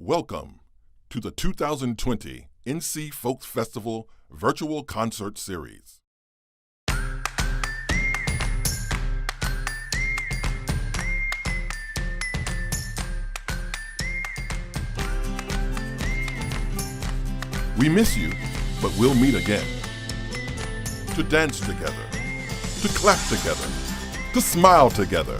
Welcome to the 2020 NC Folk Festival Virtual Concert Series. We miss you, but we'll meet again. To dance together, to clap together, to smile together.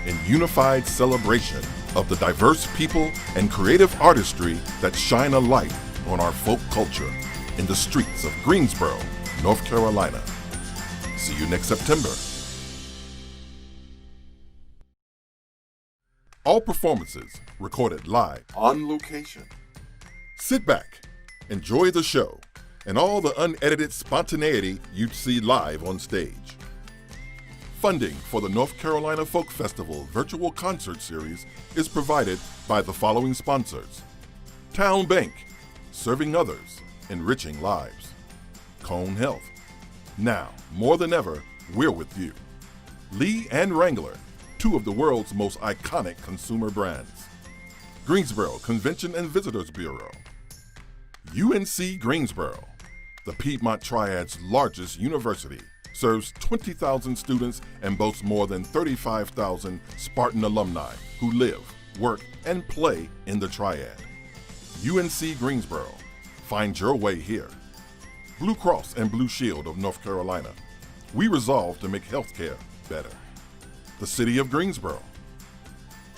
In unified celebration of the diverse people and creative artistry that shine a light on our folk culture in the streets of Greensboro, North Carolina. See you next September. All performances recorded live on location. Sit back, enjoy the show, and all the unedited spontaneity you'd see live on stage. Funding for the North Carolina Folk Festival Virtual Concert Series is provided by the following sponsors: Town Bank, serving others, enriching lives. Cone Health, now more than ever, we're with you. Lee and Wrangler, two of the world's most iconic consumer brands. Greensboro Convention and Visitors Bureau. UNC Greensboro, the Piedmont Triad's largest university, serves 20,000 students and boasts more than 35,000 Spartan alumni who live, work, and play in the Triad. UNC Greensboro, find your way here. Blue Cross and Blue Shield of North Carolina, we resolve to make healthcare better. The City of Greensboro,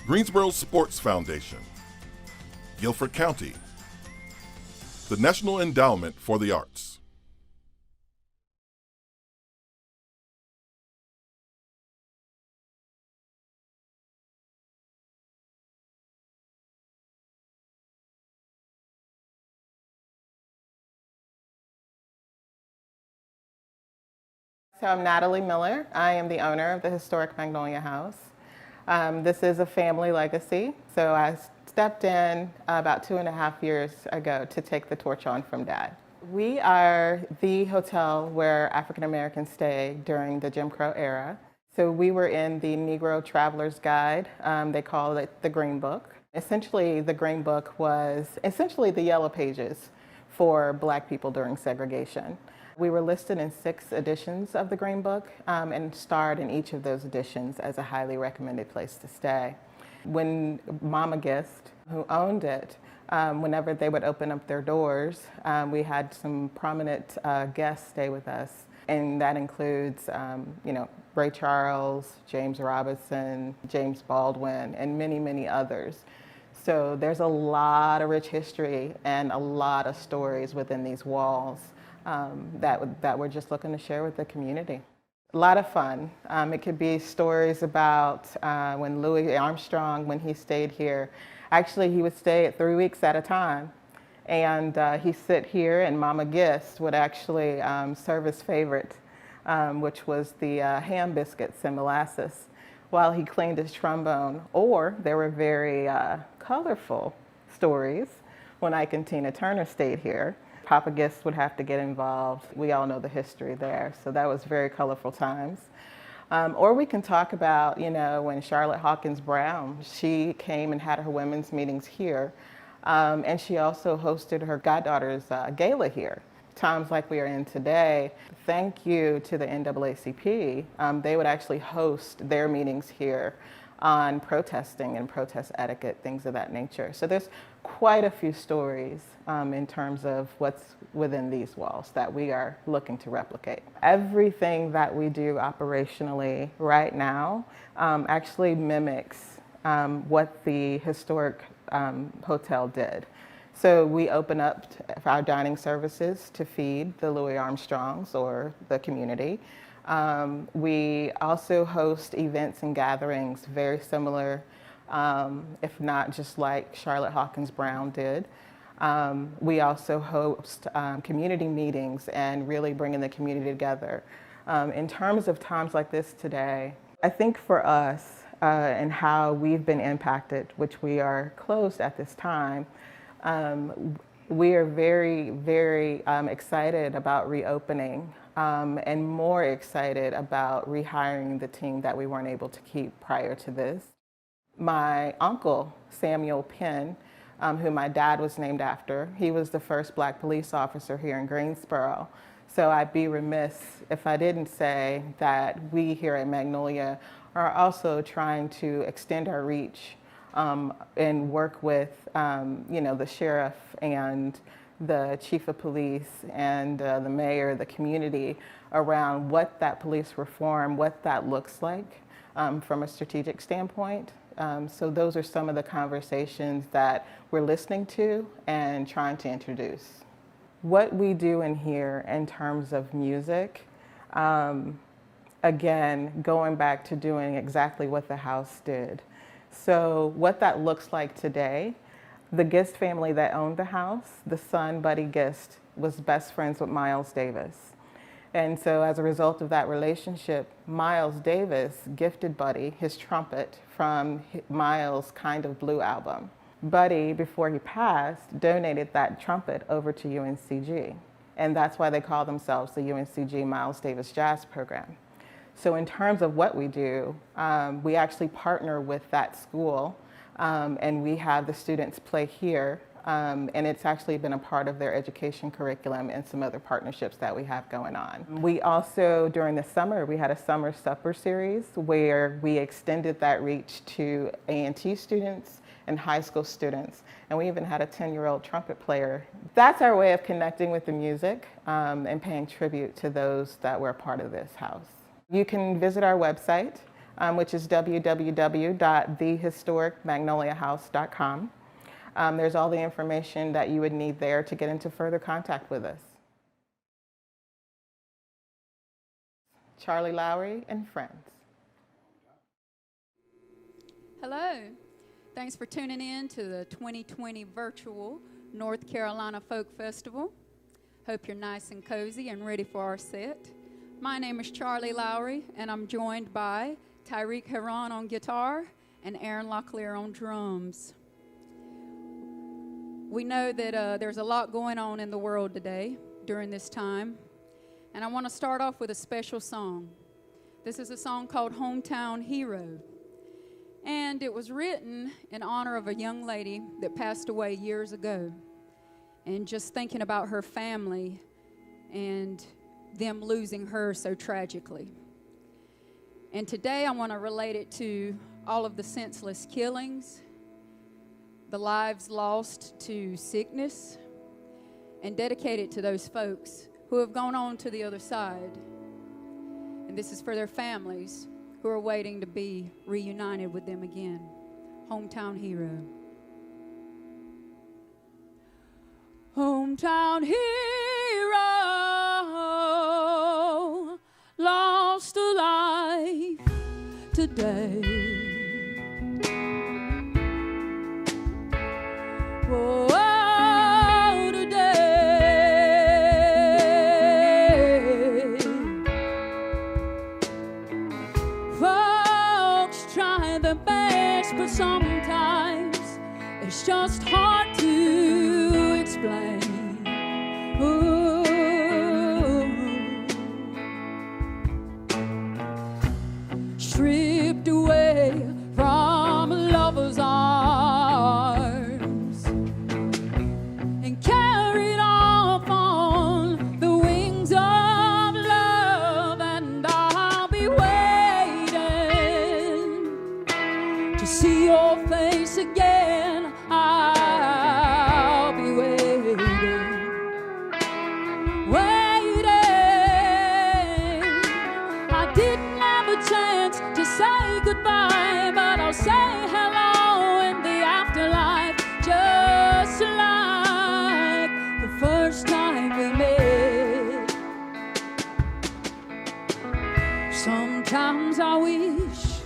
Greensboro Sports Foundation, Guilford County, the National Endowment for the Arts. So I'm Natalie Miller. I am the owner of the historic Magnolia House. This is a family legacy, so I stepped in about 2.5 years ago to take the torch on from Dad. We are the hotel where African Americans stayed during the Jim Crow era. So we were in the Negro Traveler's Guide. They call it the Green Book. Essentially, the Green Book was essentially the yellow pages for Black people during segregation. We were listed in 6 editions of the Green Book and starred in each of those editions as a highly recommended place to stay. When Mama Gist, who owned it, whenever they would open up their doors, we had some prominent guests stay with us. And that includes, Ray Charles, James Robinson, James Baldwin, and many, many others. So there's a lot of rich history and a lot of stories within these walls that we're just looking to share with the community. A lot of fun. It could be stories about when Louis Armstrong, when he stayed here, actually he would stay at 3 weeks at a time. And he'd sit here and Mama Gist would actually serve his favorite, which was the ham biscuits and molasses, while he cleaned his trombone. Or there were very colorful stories when Ike and Tina Turner stayed here. Papa Gist would have to get involved. We all know the history there, so that was very colorful times. Or we can talk about, when Charlotte Hawkins Brown, she came and had her women's meetings here, and she also hosted her goddaughter's gala here. Times like we are in today, thank you to the NAACP, they would actually host their meetings here on protesting and protest etiquette, things of that nature. So there's quite a few stories in terms of what's within these walls that we are looking to replicate. Everything that we do operationally right now actually mimics what the historic hotel did. So we open up our dining services to feed the Louis Armstrongs or the community. We also host events and gatherings very similar, if not just like Charlotte Hawkins Brown did. We also host community meetings and really bringing the community together. In terms of times like this today, I think for us and how we've been impacted, which we are closed at this time, we are very, very excited about reopening and more excited about rehiring the team that we weren't able to keep prior to this. My uncle, Samuel Penn, who my dad was named after, he was the first black police officer here in Greensboro. So I'd be remiss if I didn't say that we here at Magnolia are also trying to extend our reach and work with the sheriff and the chief of police and the mayor, the community, around what that police reform, what that looks like from a strategic standpoint. So those are some of the conversations that we're listening to and trying to introduce. What we do in here in terms of music, again, going back to doing exactly what the house did. So what that looks like today, the Gist family that owned the house, the son, Buddy Gist, was best friends with Miles Davis. And so as a result of that relationship, Miles Davis gifted Buddy his trumpet from Miles' Kind of Blue album. Buddy, before he passed, donated that trumpet over to UNCG. And that's why they call themselves the UNCG Miles Davis Jazz Program. So in terms of what we do, we actually partner with that school and we have the students play here. And it's actually been a part of their education curriculum and some other partnerships that we have going on. We also, during the summer, we had a summer supper series where we extended that reach to A&T students and high school students. And we even had a 10-year-old trumpet player. That's our way of connecting with the music and paying tribute to those that were a part of this house. You can visit our website, which is www.thehistoricmagnoliahouse.com. There's all the information that you would need there to get into further contact with us. Charly, Lowry, and friends. Hello. Thanks for tuning in to the 2020 virtual North Carolina Folk Festival. Hope you're nice and cozy and ready for our set. My name is Charly Lowry, and I'm joined by Tyreek Heron on guitar and Aaron Locklear on drums. We know that there's a lot going on in the world today during this time, and I want to start off with a special song. This is a song called Hometown Hero, and it was written in honor of a young lady that passed away years ago, and just thinking about her family and them losing her so tragically. And today I want to relate it to all of the senseless killings, the lives lost to sickness, and dedicate it to those folks who have gone on to the other side. And this is for their families who are waiting to be reunited with them again. Hometown Hero. Hometown hero, lost alive today. Whoa, today. Folks try their best, but sometimes it's just hard to explain. Ooh. Stripped away from a lover's arms and carried off on the wings of love, and I'll be waiting to see your face again. I'll be waiting, waiting. I didn't have a chance to say goodbye, but I'll say hello in the afterlife, just like the first time we met. Sometimes I wish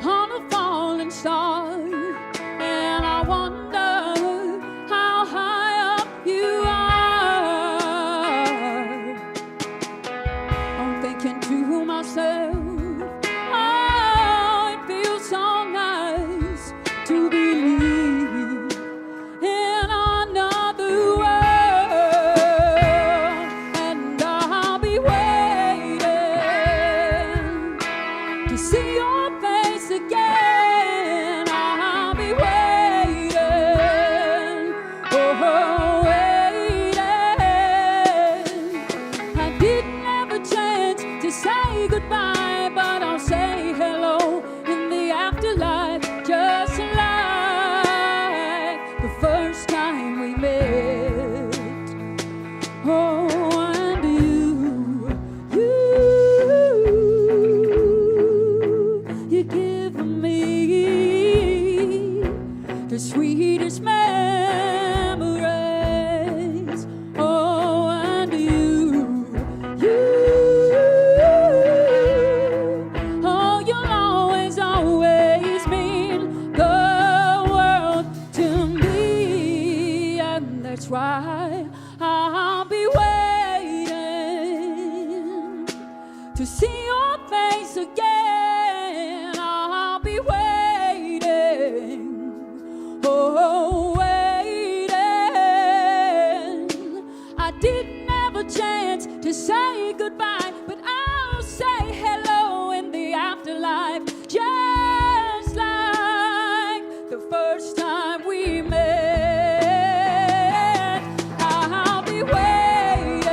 on a falling star, and I wonder how high up you are. I'm thinking to myself, oh, it feels so nice to believe in another world, and I'll be waiting to see your face again. say goodbye, but I'll say hello in the afterlife, just like the first time we met. Oh, and you give me the sweetest memories. Oh, and oh, you'll always, always mean the world to me, and that's why I'll be waiting to see your face again. I'll be waiting, oh, waiting. I didn't have a chance to say goodbye, but I'll say hello in the afterlife, just like the first time we met. I'll be waiting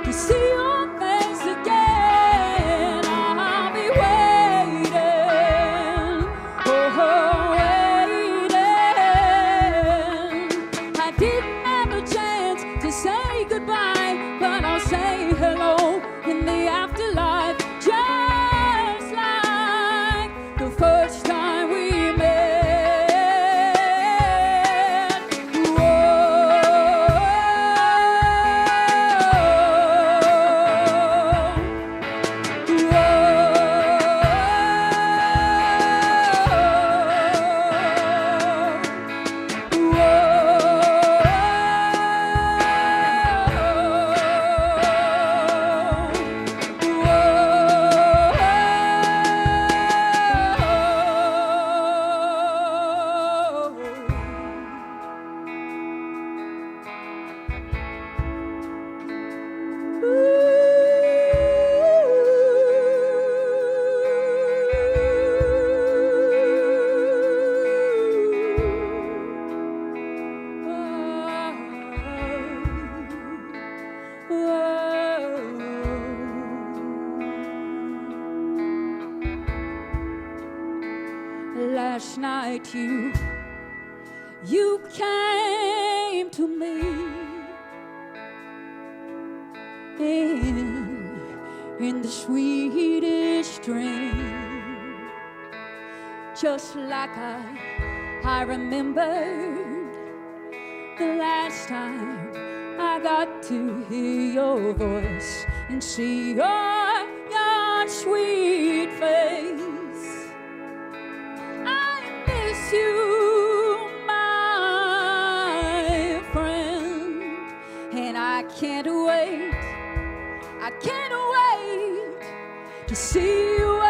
to see your face again. I'll be waiting, oh, waiting. I didn't have a chance to say goodbye, but I'll say hello in the afterlife, just like the first time we met. Last night you came to me in the sweetest dream, just like I remembered the last time I got to hear your voice and see your sweet face. You, my friend, and I can't wait to see you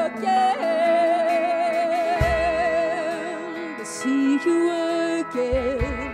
again, to see you again.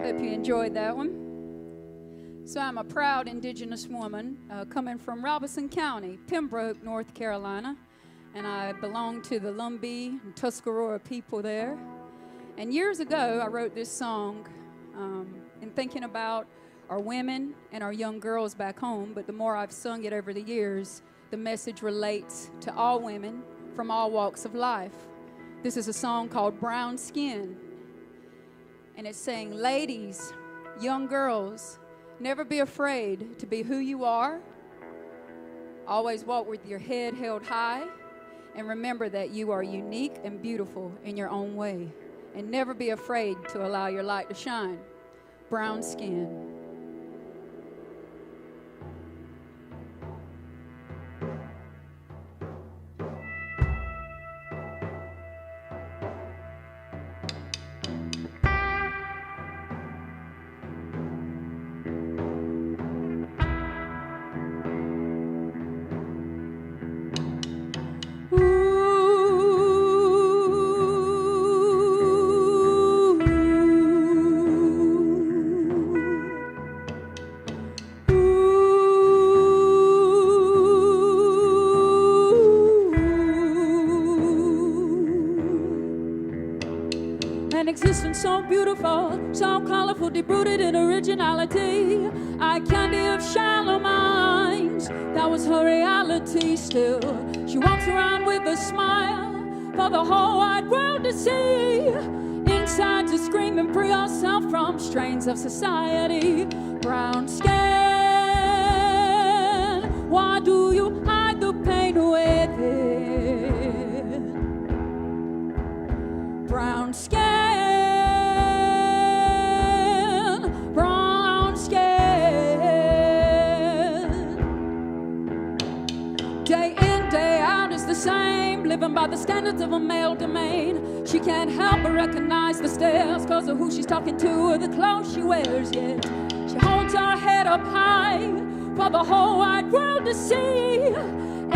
Hope you enjoyed that one. So I'm a proud Indigenous woman coming from Robeson County, Pembroke, North Carolina. And I belong to the Lumbee and Tuscarora people there. And years ago, I wrote this song in thinking about our women and our young girls back home. But the more I've sung it over the years, the message relates to all women from all walks of life. This is a song called Brown Skin. And it's saying, ladies, young girls, never be afraid to be who you are. Always walk with your head held high. And remember that you are unique and beautiful in your own way. And never be afraid to allow your light to shine. Brown Skin. Existence so beautiful, so colorful, deep-rooted in originality. Eye candy of shallow minds, that was her reality still. She walks around with a smile for the whole wide world to see. Inside to scream and free yourself from strains of society. Brown skin, why do you hide the pain with it? Brown skin, same, living by the standards of a male domain. She can't help but recognize the stares cause of who she's talking to or the clothes she wears, yet she holds her head up high for the whole wide world to see.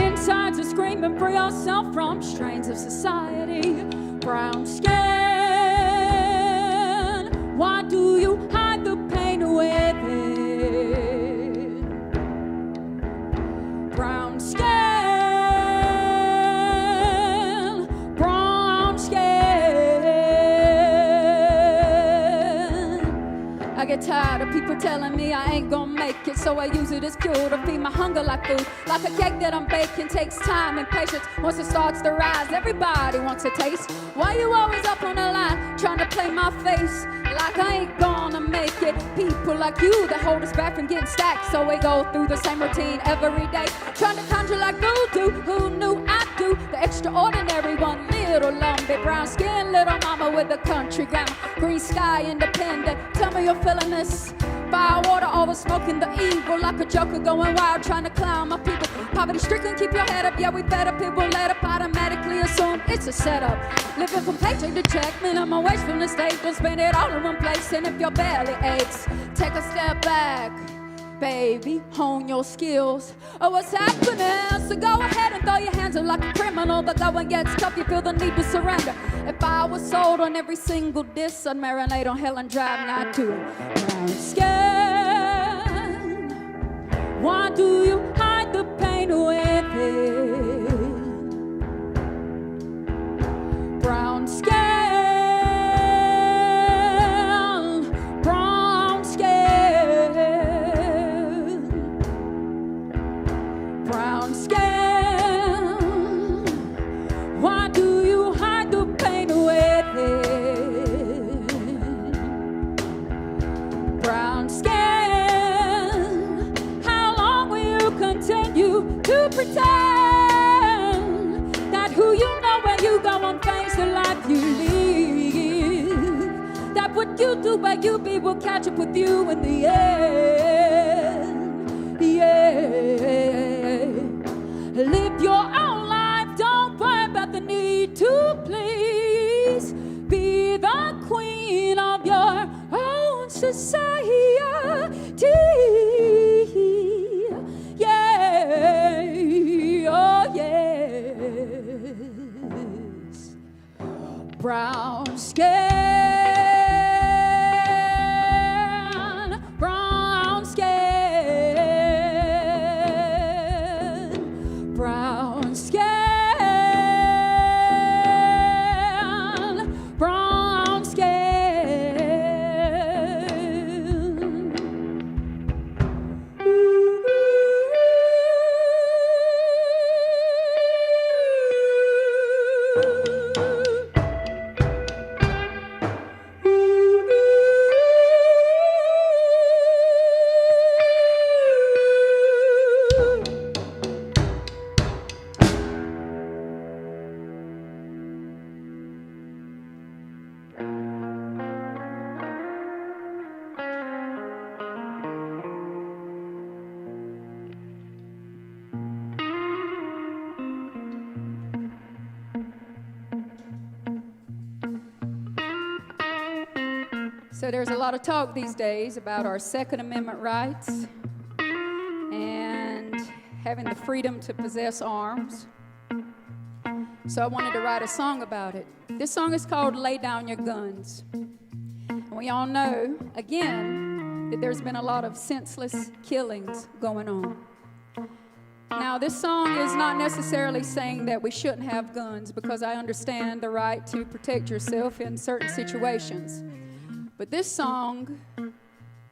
Inside to scream and free yourself from strains of society. Brown skin, why do you hide the pain with it? Brown skin, I get tired of people telling me I ain't gonna make it, so I use it as fuel to feed my hunger like food. Like a cake that I'm baking takes time and patience. Once it starts to rise, everybody wants a taste. Why you always up on the line, trying to play my face like I ain't gonna make it? People like you that hold us back from getting stacked, so we go through the same routine every day, trying to conjure like voodoo. Who knew I'd do the extraordinary one? Little Lumbee, brown skin, little mama with a country grammar, green sky, independent. Tell me you're feeling this. Fire, water, always smoking the evil, like a joker going wild, trying to clown my people. Poverty stricken, keep your head up. Yeah, we better people let up, automatically assume it's a setup. Living from paycheck to check, minimum wage from the state. Don't spend it all in one place. And if your belly aches, take a step back, baby, hone your skills. Oh, what's happening? So go ahead and throw your hands up like a criminal. But going gets tough, you feel the need to surrender. If I was sold on every single diss, I'd marinate on hell and drive not to it. Brown skin, why do you hide the pain with it? Brown skin, brown skin, brown skin, why do you hide the pain with it? Brown skin, how long will you continue to pretend that who you know when you go on face the life you live, that what you do where you be will catch up with you in the end? Yeah, live your own life, don't worry about the need to please. Be the queen of your own society. Yeah, oh yes. Brown skin, So there's a lot of talk these days about our Second Amendment rights and having the freedom to possess arms. So I wanted to write a song about it. This song is called Lay Down Your Guns. And we all know, again, that there's been a lot of senseless killings going on. Now, this song is not necessarily saying that we shouldn't have guns, because I understand the right to protect yourself in certain situations. But this song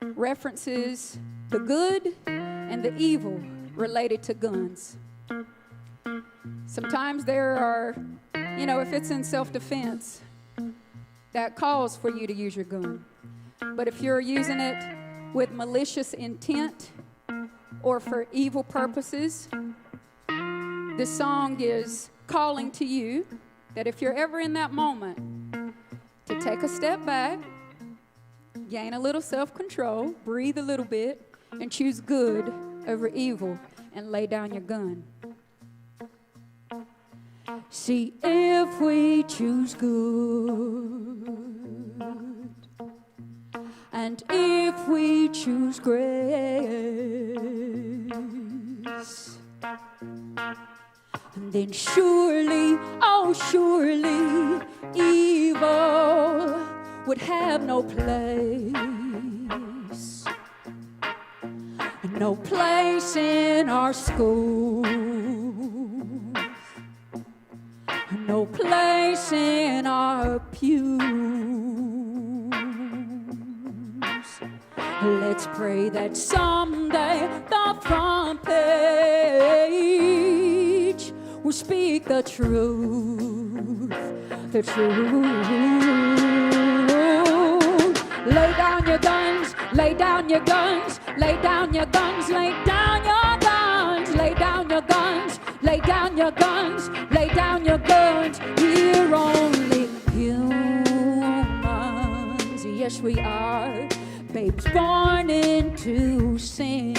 references the good and the evil related to guns. Sometimes there are, if it's in self-defense, that calls for you to use your gun. But if you're using it with malicious intent or for evil purposes, this song is calling to you that if you're ever in that moment, to take a step back, gain a little self-control, breathe a little bit, and choose good over evil, and lay down your gun. See, if we choose good, and if we choose grace, then surely, oh surely, evil would have no place. No place in our schools, no place in our pews. Let's pray that someday the front page will speak the truth, the truth. Lay down your guns, lay down your guns, lay down your guns, lay down your guns, lay down your guns, lay down your guns, lay down your guns. We're only humans, yes we are, babes born into sin.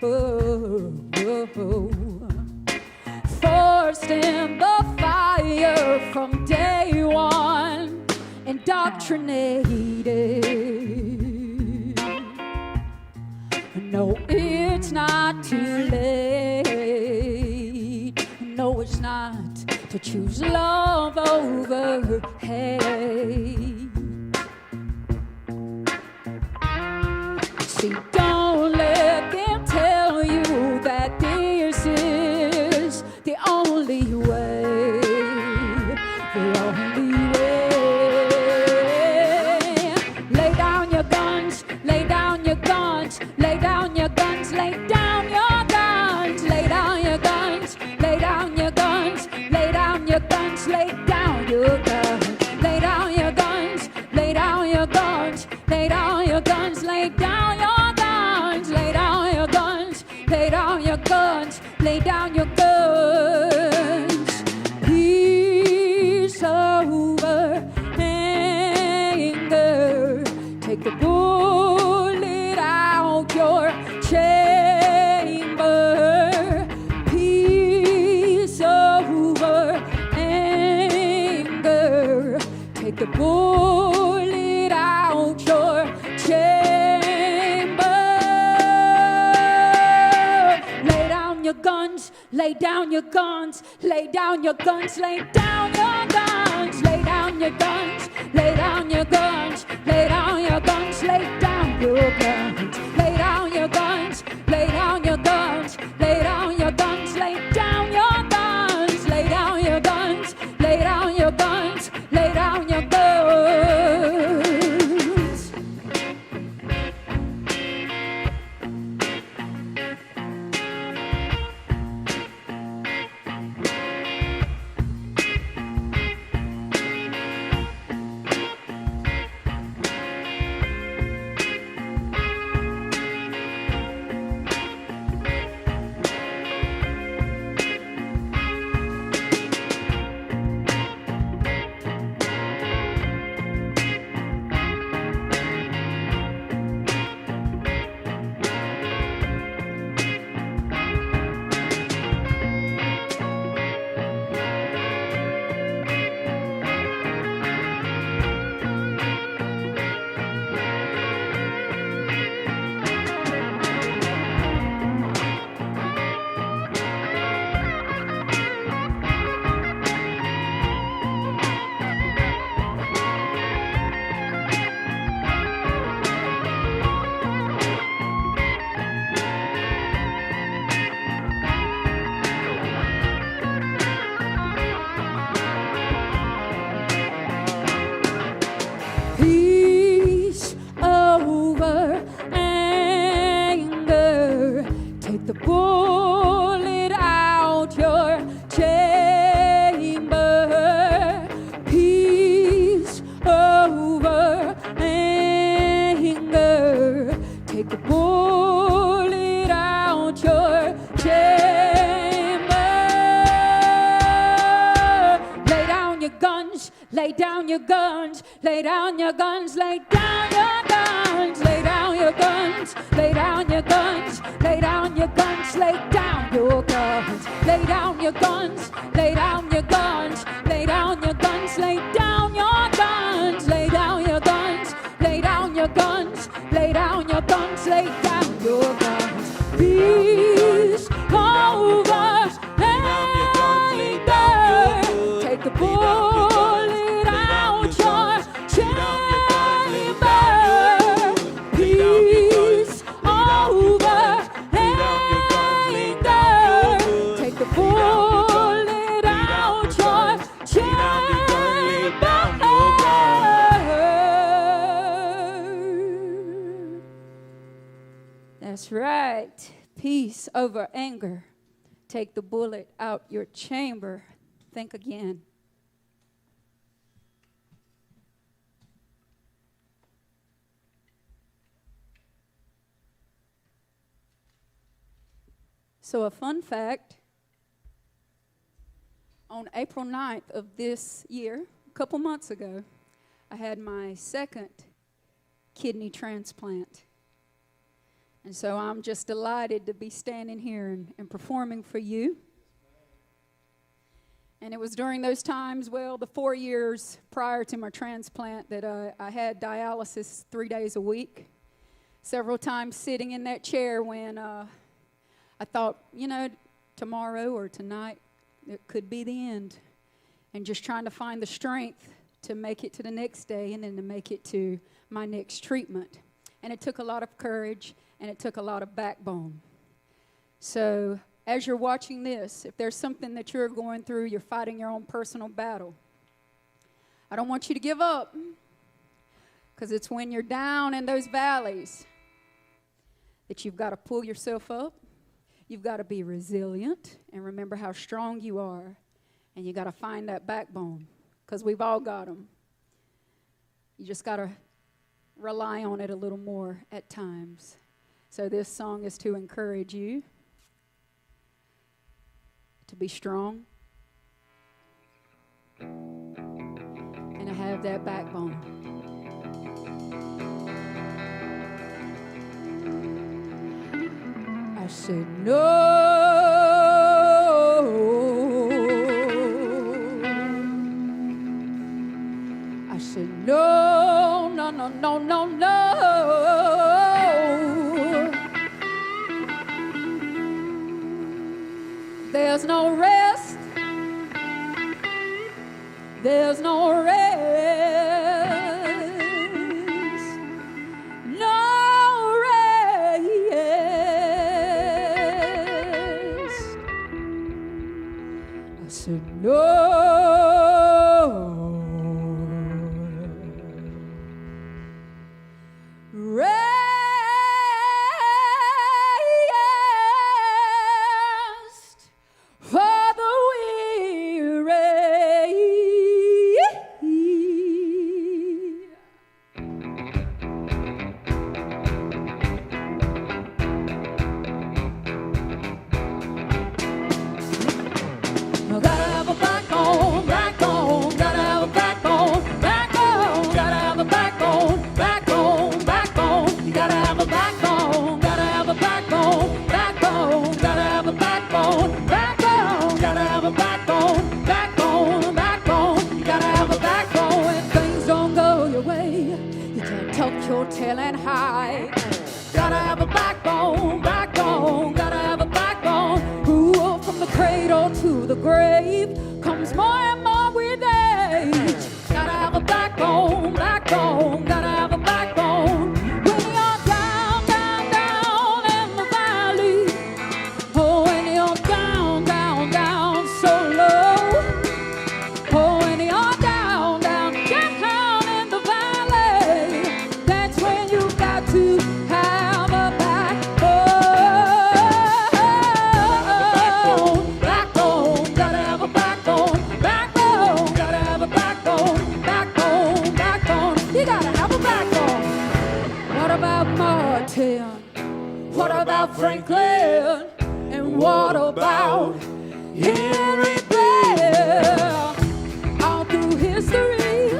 Oh, oh, oh. Forced in the fire from day one, indoctrinated. No, it's not too late. No, it's not to choose love over hate. See, don't let them tell you that this is the only way, the only way. Lay down your guns, lay down your guns, lay down your guns, lay down your guns, lay down your guns, lay down your guns, lay down your guns, lay down your guns, lay down your guns, lay down your guns, lay down your guns, lay down your guns, lay down your guns, lay down your guns, lay down your guns. Peace over anger. Take the bullet out your chamber. Peace over anger. Take the bullet out your chamber. Lay down your guns, lay down your guns, lay down your guns, lay down your guns, lay down your guns, lay down your guns, lay down your guns, lay down your guns, lay down your guns, lay down your guns, lay down your guns, lay down your guns, lay down your guns, lay down your guns, lay down your guns. Take a bullet out your chamber. Lay down your guns, lay down your guns, lay down your guns, lay down your guns, lay down your guns, lay down your guns, lay down your guns, lay down your guns, lay down your guns, lay down your guns, lay down your guns, lay down your guns, lay down your guns, lay down your guns, lay down your guns, lay down your guns. Peace over anger. Take the bullet out your chamber. Peace over anger. Take the bullet out your chamber. That's right. Peace over anger. Take the bullet out your chamber. Think again. So a fun fact, on April 9th of this year, a couple months ago, I had my second kidney transplant. And so I'm just delighted to be standing here and performing for you. And it was during those times, well, the 4 years prior to my transplant, that I had dialysis 3 days a week. Several times sitting in that chair when I thought, you know, tomorrow or tonight, it could be the end. And just trying to find the strength to make it to the next day and then to make it to my next treatment. And it took a lot of courage and it took a lot of backbone. So as you're watching this, if there's something that you're going through, you're fighting your own personal battle, I don't want you to give up, because it's when you're down in those valleys that you've got to pull yourself up. You've got to be resilient and remember how strong you are. And you got to find that backbone, because we've all got them. You just got to rely on it a little more at times. So this song is to encourage you to be strong and to have that backbone. I said no. I said no, no, no, no, no, no. There's no rest. There's no rest. No rest. I said no. Cotten? What about Franklin? And what about Henry Blair? All through history,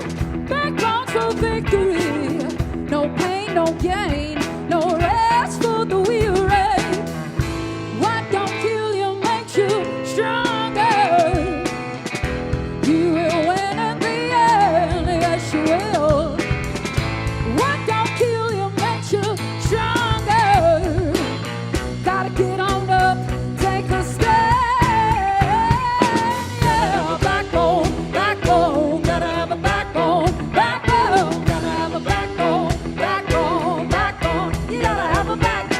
backgrounds for victory. No pain, no gain, no rest for the weary. What don't kill you makes you stronger. You will win in the end, yes you will. What don't kill you makes you stronger. Gotta get on up, take a stand. Yeah, backbone, backbone, gotta have a backbone, backbone, gotta have a backbone, backbone, backbone, you gotta have a backbone.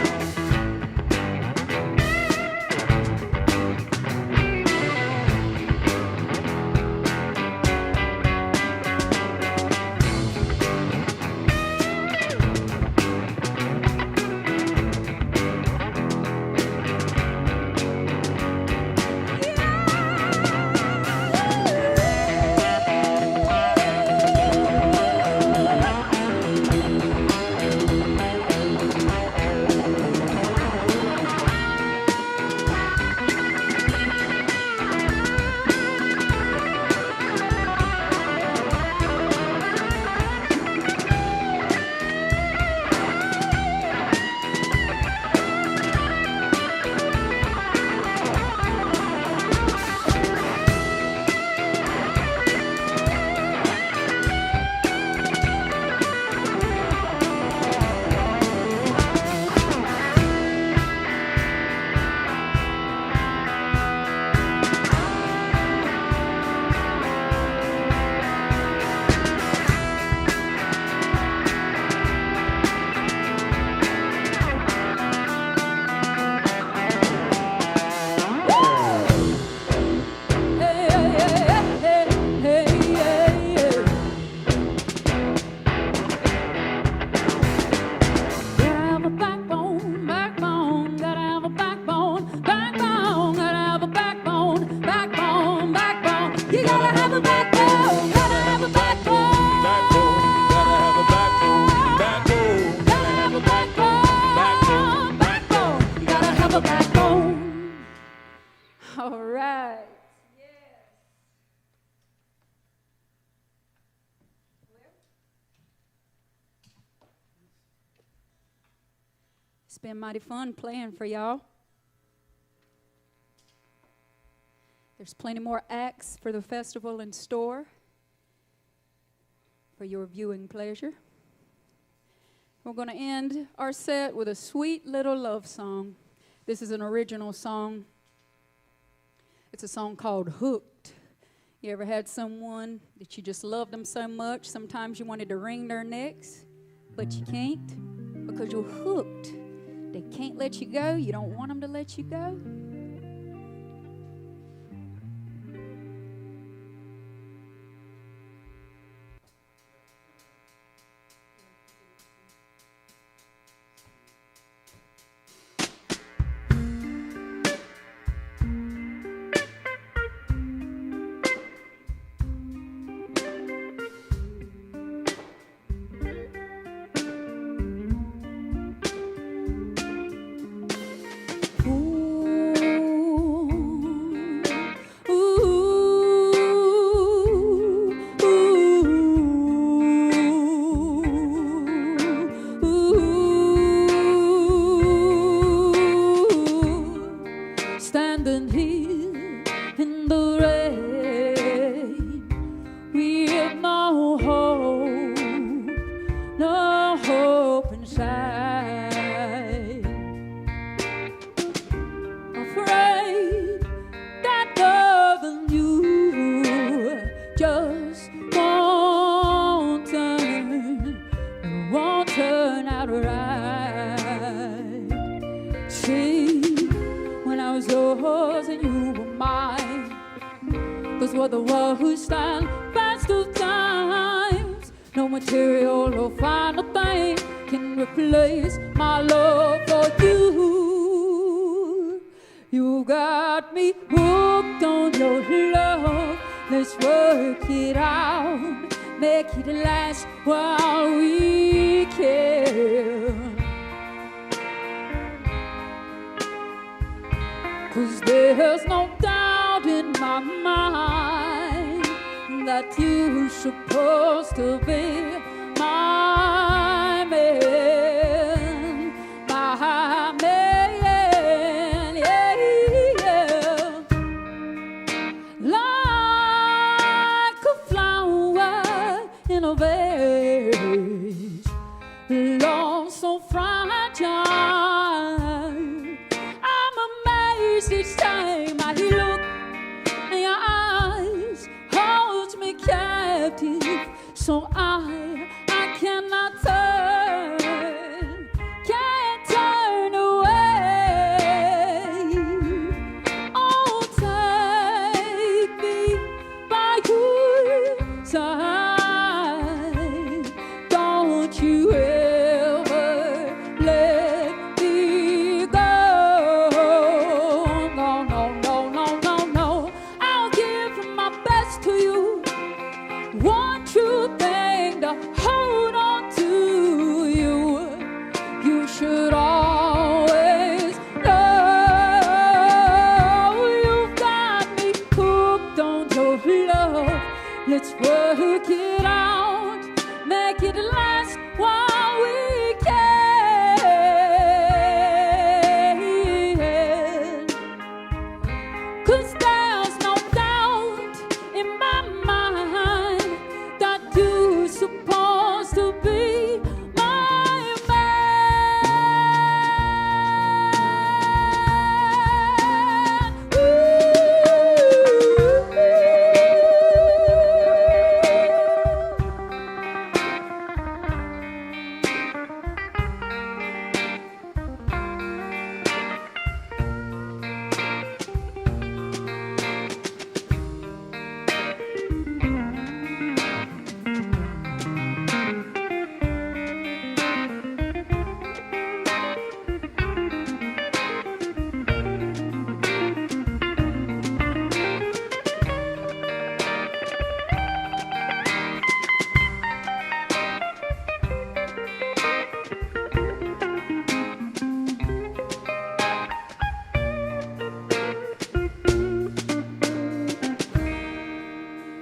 All right. It's been mighty fun playing for y'all. There's plenty more acts for the festival in store for your viewing pleasure. We're going to end our set with a sweet little love song. This is an original song. It's a song called Hooked. You ever had someone that you just loved them so much, sometimes you wanted to wring their necks, but you can't because you're hooked. They can't let you go. You don't want them to let you go. There's no doubt in my mind that you're supposed to be my man, my man, yeah, yeah. Like a flower in a vase, Lord, so fragile. I'm amazed each time I look in your eyes, holds me captive, so I cannot turn, can't turn away. Oh, take me by your side, don't you ever let me go. No, no, no, no, no, no. I'll give my best to you. One true thing to hold on to you. You should always know you've got me hooked on your love. Let's work it out, make it last while we can. 'Cause there's no doubt in my mind that you're supposed to be my man.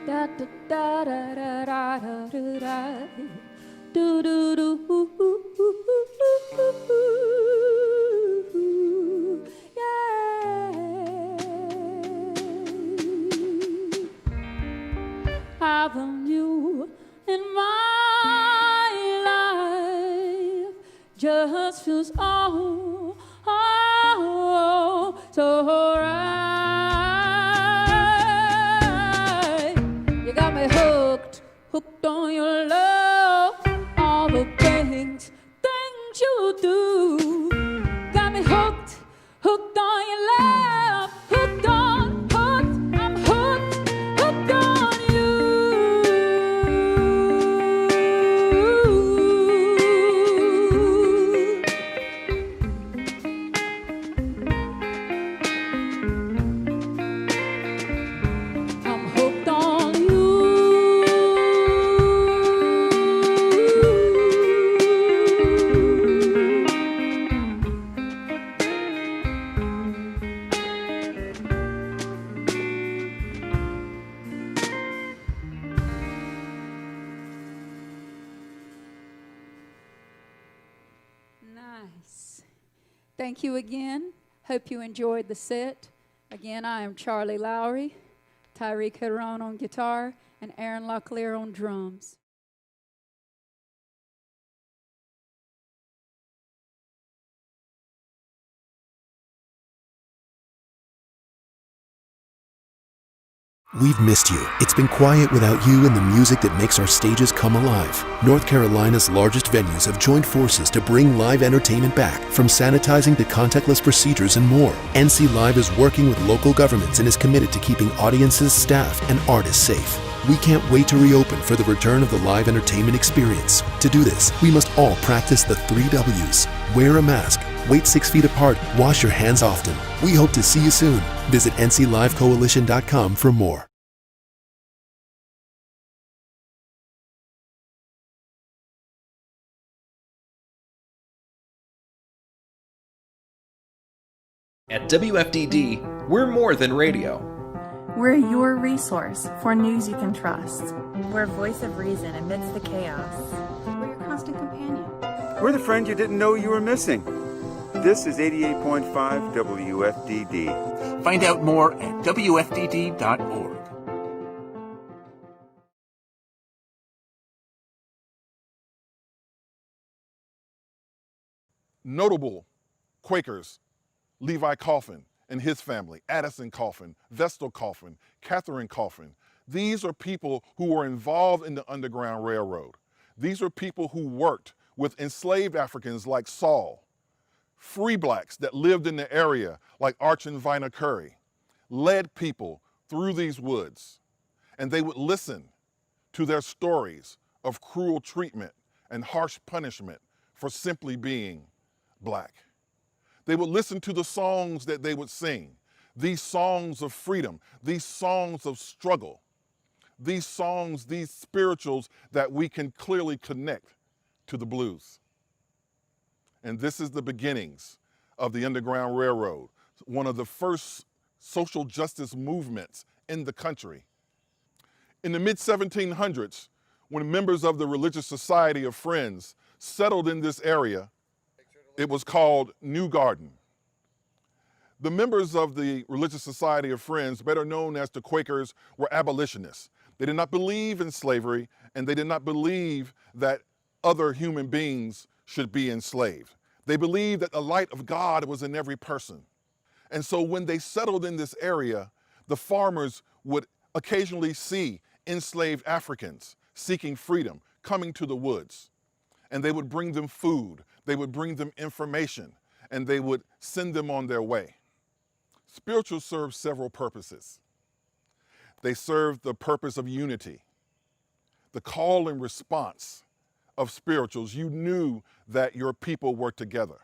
Da da da da da da da da. Do do do. Yeah. Having you in my life just feels so right. You got me hooked on your love, all the things you do. Got me hooked on your love, I'm hooked on you. I'm hooked on you. Nice. Thank you again. Hope you enjoyed the set. Again, I am Charly Lowry, Tyreek Heron on guitar, and Aaron Locklear on drums. We've missed you. It's been quiet without you and the music that makes our stages come alive. North Carolina's largest venues have joined forces to bring live entertainment back, from sanitizing to contactless procedures and more. NC Live is working with local governments and is committed to keeping audiences, staff, and artists safe. We can't wait to reopen for the return of the live entertainment experience. To do this, we must all practice the 3 W's. Wear a mask, wait 6 feet apart, wash your hands often. We hope to see you soon. Visit nclivecoalition.com for more. At WFDD, we're more than radio. We're your resource for news you can trust. We're a voice of reason amidst the chaos. We're your constant companion. We're the friend you didn't know you were missing. This is 88.5 WFDD. Find out more at WFDD.org. Notable Quakers, Levi Coffin and his family, Addison Coffin, Vestal Coffin, Catherine Coffin. These are people who were involved in the Underground Railroad. These are people who worked with enslaved Africans like Saul, free blacks that lived in the area like Arch and Vina Curry, led people through these woods, and they would listen to their stories of cruel treatment and harsh punishment for simply being black. They would listen to the songs that they would sing, these songs of freedom, these songs of struggle, these songs, these spirituals that we can clearly connect to the blues. And this is the beginnings of the Underground Railroad, one of the first social justice movements in the country. In the mid-1700s, when members of the Religious Society of Friends settled in this area, it was called New Garden. The members of the Religious Society of Friends, better known as the Quakers, were abolitionists. They did not believe in slavery, and they did not believe that other human beings should be enslaved. They believed that the light of God was in every person. And so when they settled in this area, the farmers would occasionally see enslaved Africans seeking freedom, coming to the woods. And they would bring them food, they would bring them information, and they would send them on their way. Spirituals serve several purposes. They serve the purpose of unity, the call and response of spirituals. You knew that your people were together.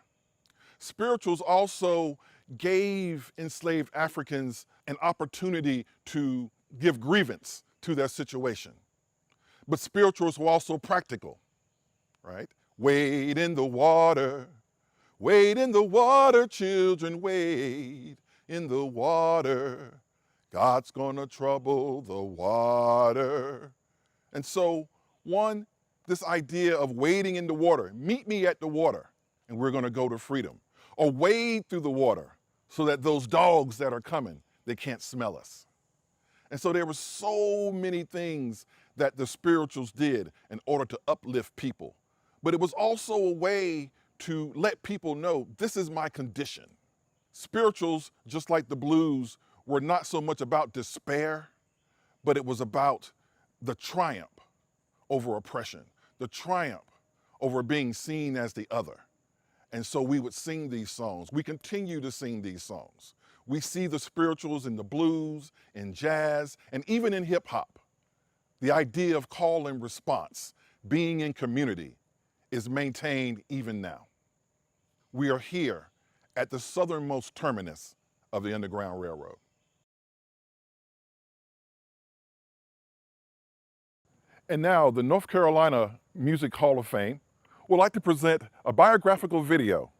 Spirituals also gave enslaved Africans an opportunity to give grievance to their situation. But spirituals were also practical, right? Wade in the water, children, wade in the water. God's gonna trouble the water. And so, one, this idea of wading in the water, meet me at the water, and we're gonna go to freedom. Or wade through the water so that those dogs that are coming, they can't smell us. And so there were so many things that the spirituals did in order to uplift people. But it was also a way to let people know, this is my condition. Spirituals, just like the blues, were not so much about despair, but it was about the triumph over oppression, the triumph over being seen as the other. And so we would sing these songs. We continue to sing these songs. We see the spirituals in the blues, in jazz, and even in hip hop. The idea of call and response, being in community, is maintained even now. We are here at the southernmost terminus of the Underground Railroad. And now the North Carolina Music Hall of Fame would like to present a biographical video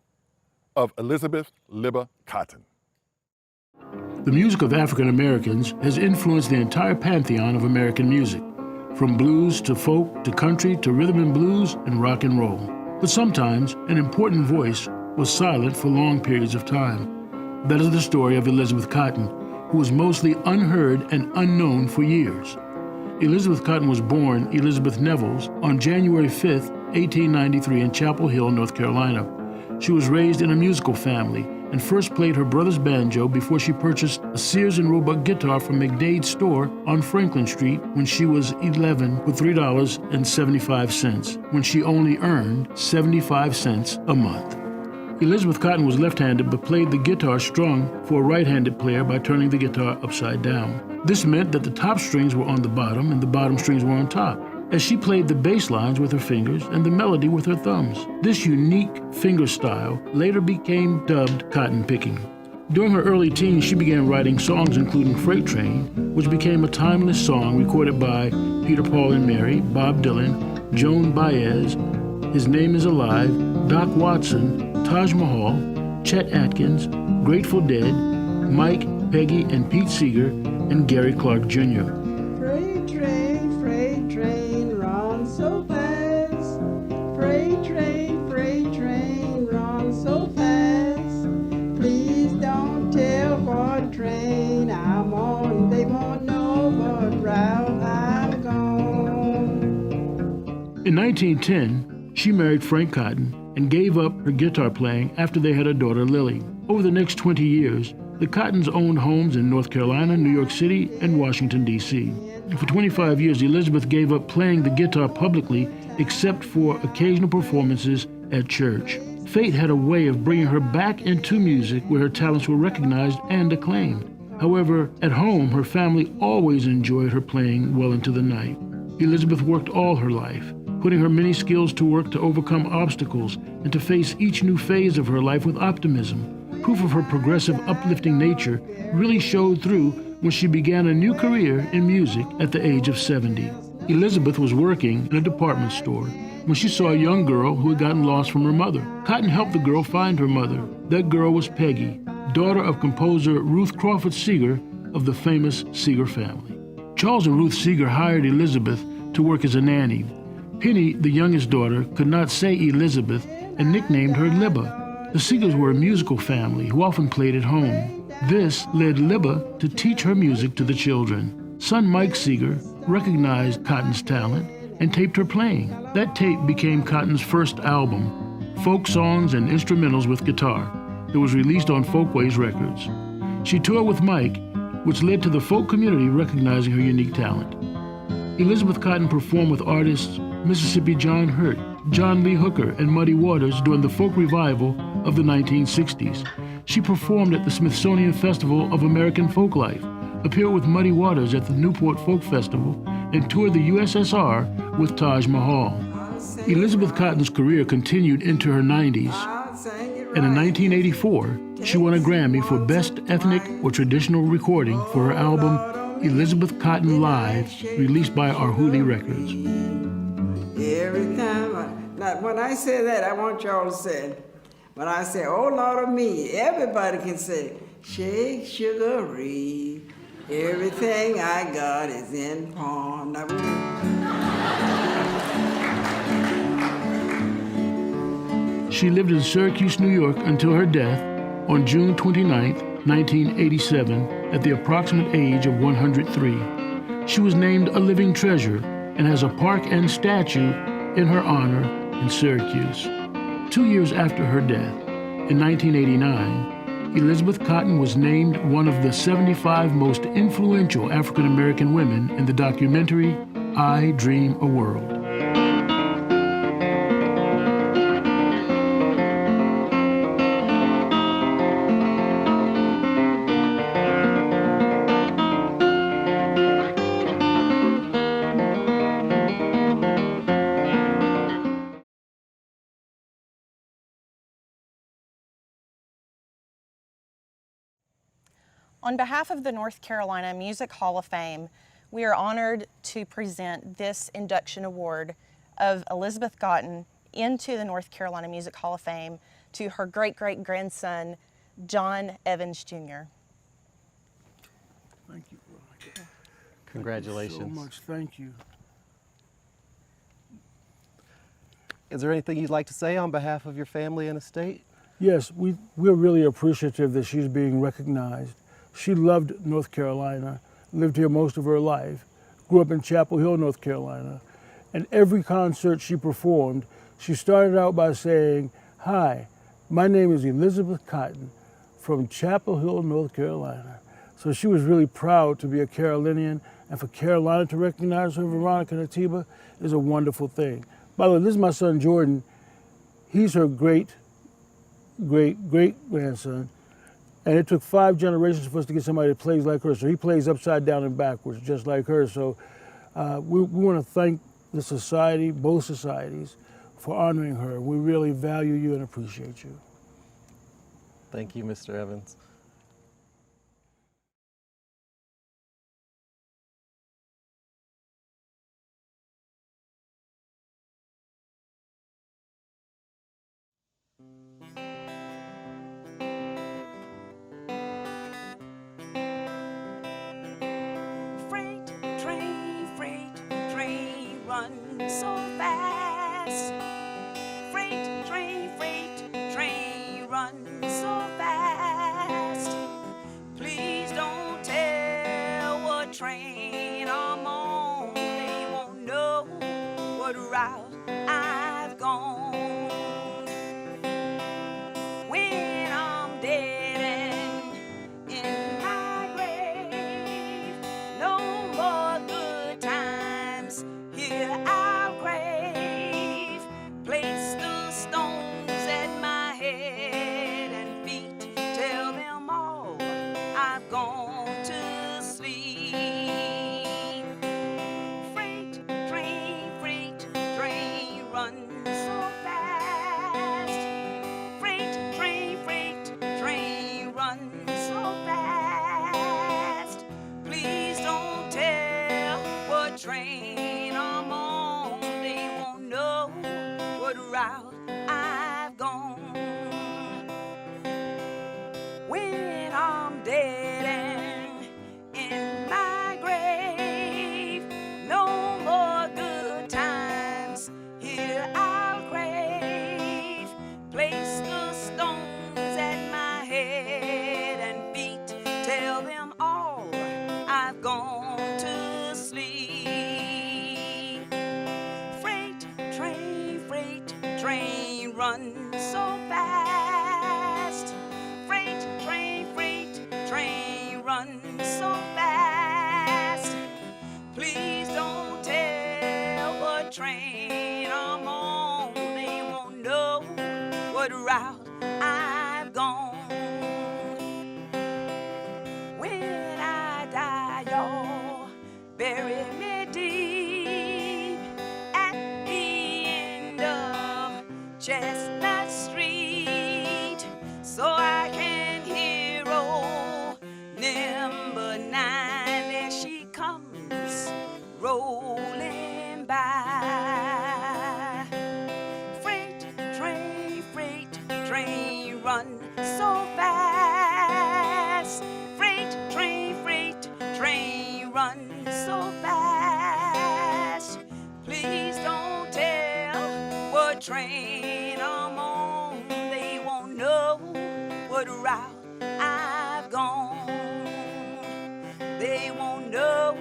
of Elizabeth Libba Cotten. The music of African Americans has influenced the entire pantheon of American music, from blues to folk to country to rhythm and blues and rock and roll. But sometimes an important voice was silent for long periods of time. That is the story of Elizabeth Cotten, who was mostly unheard and unknown for years. Elizabeth Cotten was born Elizabeth Nevels on January 5, 1893 in Chapel Hill, North Carolina. She was raised in a musical family and first played her brother's banjo before she purchased a Sears and Roebuck guitar from McDade's store on Franklin Street when she was 11 with $3.75, when she only earned 75 cents a month. Elizabeth Cotten was left-handed but played the guitar strung for a right-handed player by turning the guitar upside down. This meant that the top strings were on the bottom and the bottom strings were on top, as she played the bass lines with her fingers and the melody with her thumbs. This unique finger style later became dubbed cotton picking. During her early teens, she began writing songs including Freight Train, which became a timeless song recorded by Peter, Paul and Mary, Bob Dylan, Joan Baez, His Name is Alive, Doc Watson, Taj Mahal, Chet Atkins, Grateful Dead, Mike, Peggy, and Pete Seeger, and Gary Clark Jr. Freight train, run so fast. Freight train, run so fast. Please don't tell what train I'm on. They won't know what route I'm gone. In 1910, she married Frank Cotten and gave up her guitar playing after they had a daughter, Lily. Over the next 20 years, the Cottens owned homes in North Carolina, New York City, and Washington, D.C. For 25 years, Elizabeth gave up playing the guitar publicly except for occasional performances at church. Fate had a way of bringing her back into music where her talents were recognized and acclaimed. However, at home, her family always enjoyed her playing well into the night. Elizabeth worked all her life, putting her many skills to work to overcome obstacles and to face each new phase of her life with optimism. Proof of her progressive, uplifting nature really showed through when she began a new career in music at the age of 70. Elizabeth was working in a department store when she saw a young girl who had gotten lost from her mother. Cotten helped the girl find her mother. That girl was Peggy, daughter of composer Ruth Crawford Seeger of the famous Seeger family. Charles and Ruth Seeger hired Elizabeth to work as a nanny. Penny, the youngest daughter, could not say Elizabeth and nicknamed her Libba. The Seegers were a musical family who often played at home. This led Libba to teach her music to the children. Son Mike Seeger recognized Cotten's talent and taped her playing. That tape became Cotten's first album, Folk Songs and Instrumentals with Guitar. It was released on Folkways Records. She toured with Mike, which led to the folk community recognizing her unique talent. Elizabeth Cotten performed with artists Mississippi John Hurt, John Lee Hooker, and Muddy Waters during the folk revival of the 1960s. She performed at the Smithsonian Festival of American Folklife, appeared with Muddy Waters at the Newport Folk Festival, and toured the USSR with Taj Mahal. Elizabeth Cotten's career continued into her 90s, and in 1984, she won a Grammy for Best Ethnic or Traditional Recording for her album Elizabeth Cotten Live, released by Arhoolie Records. Every time, when I say that, I want y'all to say, when I say, oh Lord of me, everybody can say, shake, sugar, reed, everything I got is in pawn. She lived in Syracuse, New York until her death on June 29, 1987, at the approximate age of 103. She was named a living treasure and has a park and statue in her honor in Syracuse. 2 years after her death, in 1989, Elizabeth Cotten was named one of the 75 most influential African American women in the documentary I Dream a World. On behalf of the North Carolina Music Hall of Fame, we are honored to present this induction award of Elizabeth Cotten into the North Carolina Music Hall of Fame to her great-great-grandson, John Evans, Jr. Thank you, Veronika. Congratulations. Thank you so much. Thank you. Is there anything you'd like to say on behalf of your family and estate? Yes, we're really appreciative that she's being recognized. She loved North Carolina, lived here most of her life, grew up in Chapel Hill, North Carolina, and every concert she performed, she started out by saying, "Hi, my name is Elizabeth Cotten from Chapel Hill, North Carolina." So she was really proud to be a Carolinian, and for Carolina to recognize her, Veronika and Atiba, is a wonderful thing. By the way, this is my son Jordan. He's her great-great-great-grandson. And it took 5 generations for us to get somebody that plays like her. So he plays upside down and backwards, just like her. So we want to thank the society, both societies, for honoring her. We really value you and appreciate you. Thank you, Mr. Evans. train I'm on, they won't know what route I've gone. When I'm dead and in my grave, no more good times here I'll crave. Place the stones at my head and feet, tell them all I've gone to sleep. Freight train, run so fast. Freight train, run so fast. Please don't tell what train I'm on, they won't know what route I've gone. When I'm dead and in my grave, no more good times here I'll crave. Place the stones at my head and feet, tell them all I've gone to sleep. Freight train, run so fast. Freight train, run so fast. Please don't tell what train I'm on, they won't know what route I've gone. When I die, y'all bury me deep at the end of Chestnut Street, so I can hear old number 9 as she comes rolling by. Freight train, run so fast. Freight train, run so fast. Please don't tell what train I'm on, they won't know what route I've gone. They won't know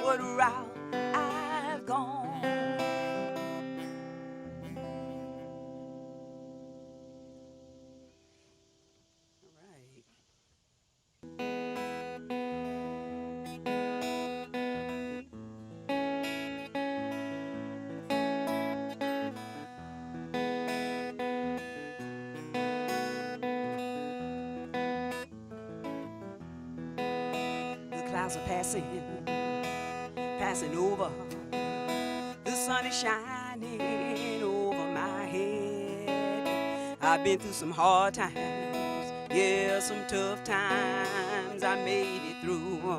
what route I've gone. Clouds are passing over. The sun is shining over my head. I've been through some hard times, yeah, some tough times. I made it through.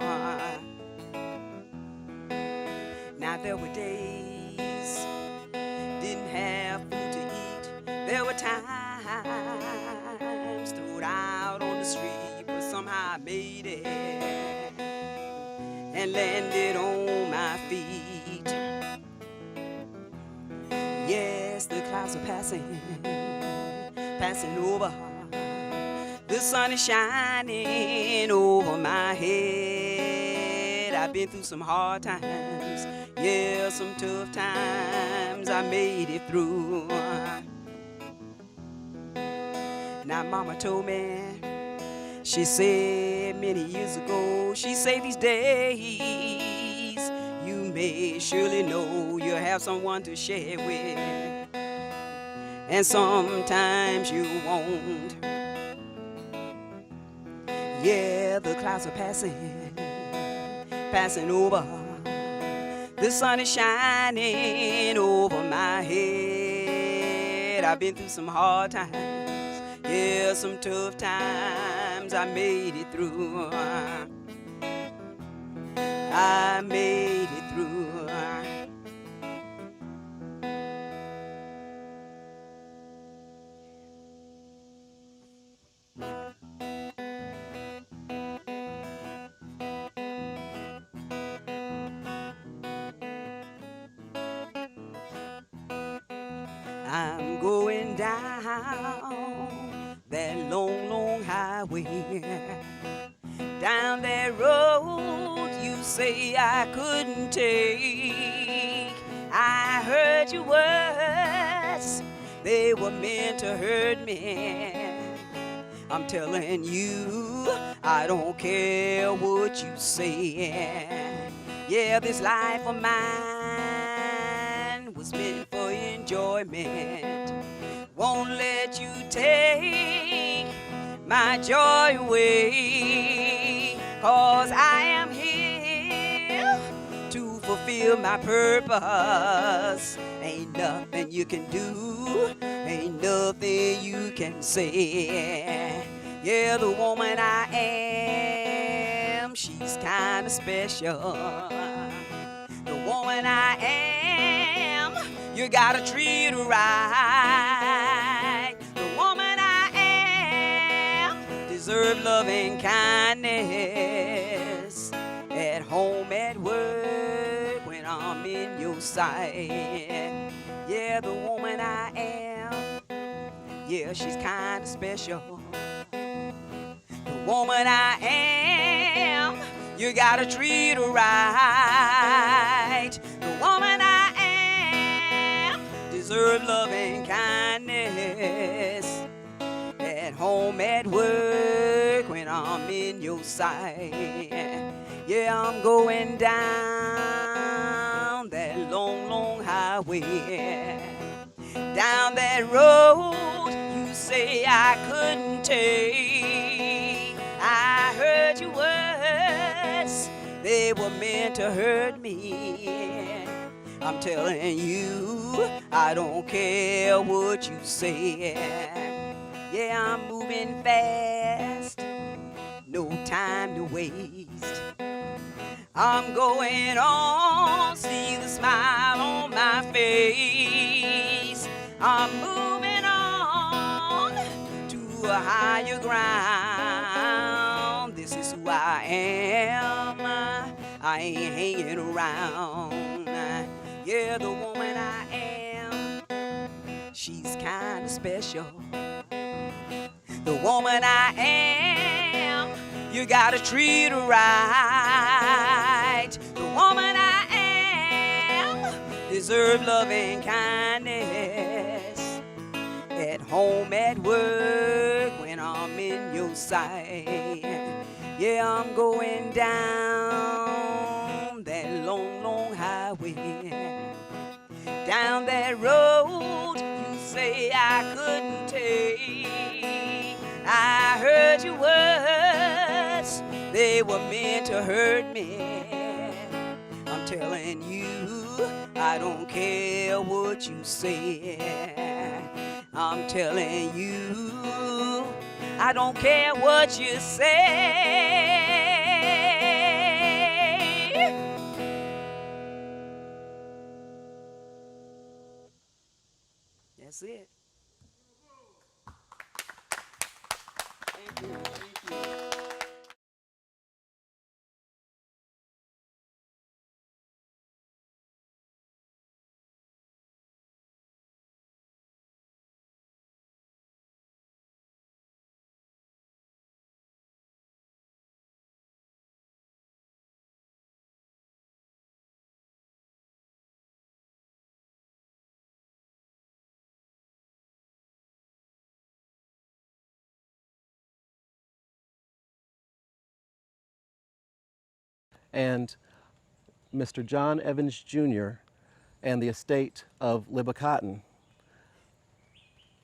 Now there were days didn't have food to eat. There were times thrown out on the street, but somehow I made it and landed on my feet. Yes, the clouds are passing over. The sun is shining over my head. I've been through some hard times, yeah, some tough times. I made it through. Now Mama told me, she said many years ago, she said these days you may surely know you'll have someone to share with, and sometimes you won't. Yeah, the clouds are passing over. The sun is shining over my head. I've been through some hard times, yeah, some tough times. I made it through. I made it through. I'm going down that long, long highway, down that road you say I couldn't take. I heard your words, they were meant to hurt me. I'm telling you, I don't care what you say. Yeah, this life of mine was meant for enjoyment. Won't let you take my joy away, 'cause I am here to fulfill my purpose. Ain't nothing you can do, ain't nothing you can say. Yeah, the woman I am, she's kinda special. The woman I am, you gotta treat her right. The woman I am deserve love and kindness. At home, at work, when I'm in your sight. Yeah, the woman I am, yeah, she's kinda special. The woman I am, you gotta treat her right. The woman I am deserve love and kindness. At home, at work, when I'm in your sight. Yeah, I'm going down that long, long highway. Down that road you say I couldn't take. I heard your words, they were meant to hurt me. I'm telling you, I don't care what you say. Yeah, I'm moving fast, no time to waste. I'm going on, see the smile on my face. I'm moving on to a higher ground. This is who I am, I ain't hanging around. Yeah, the woman I am, she's kinda special. The woman I am, you gotta treat her right. The woman I am deserve love and kindness. At home, at work, when I'm in your sight. Yeah, I'm going down that long, long highway. Down that road you say I couldn't take. I heard your words, they were meant to hurt me. I'm telling you, I don't care what you say. I'm telling you, I don't care what you say. That's it. Thank you. Thank you. And Mr. John Evans Jr. and the estate of Libba Cotten.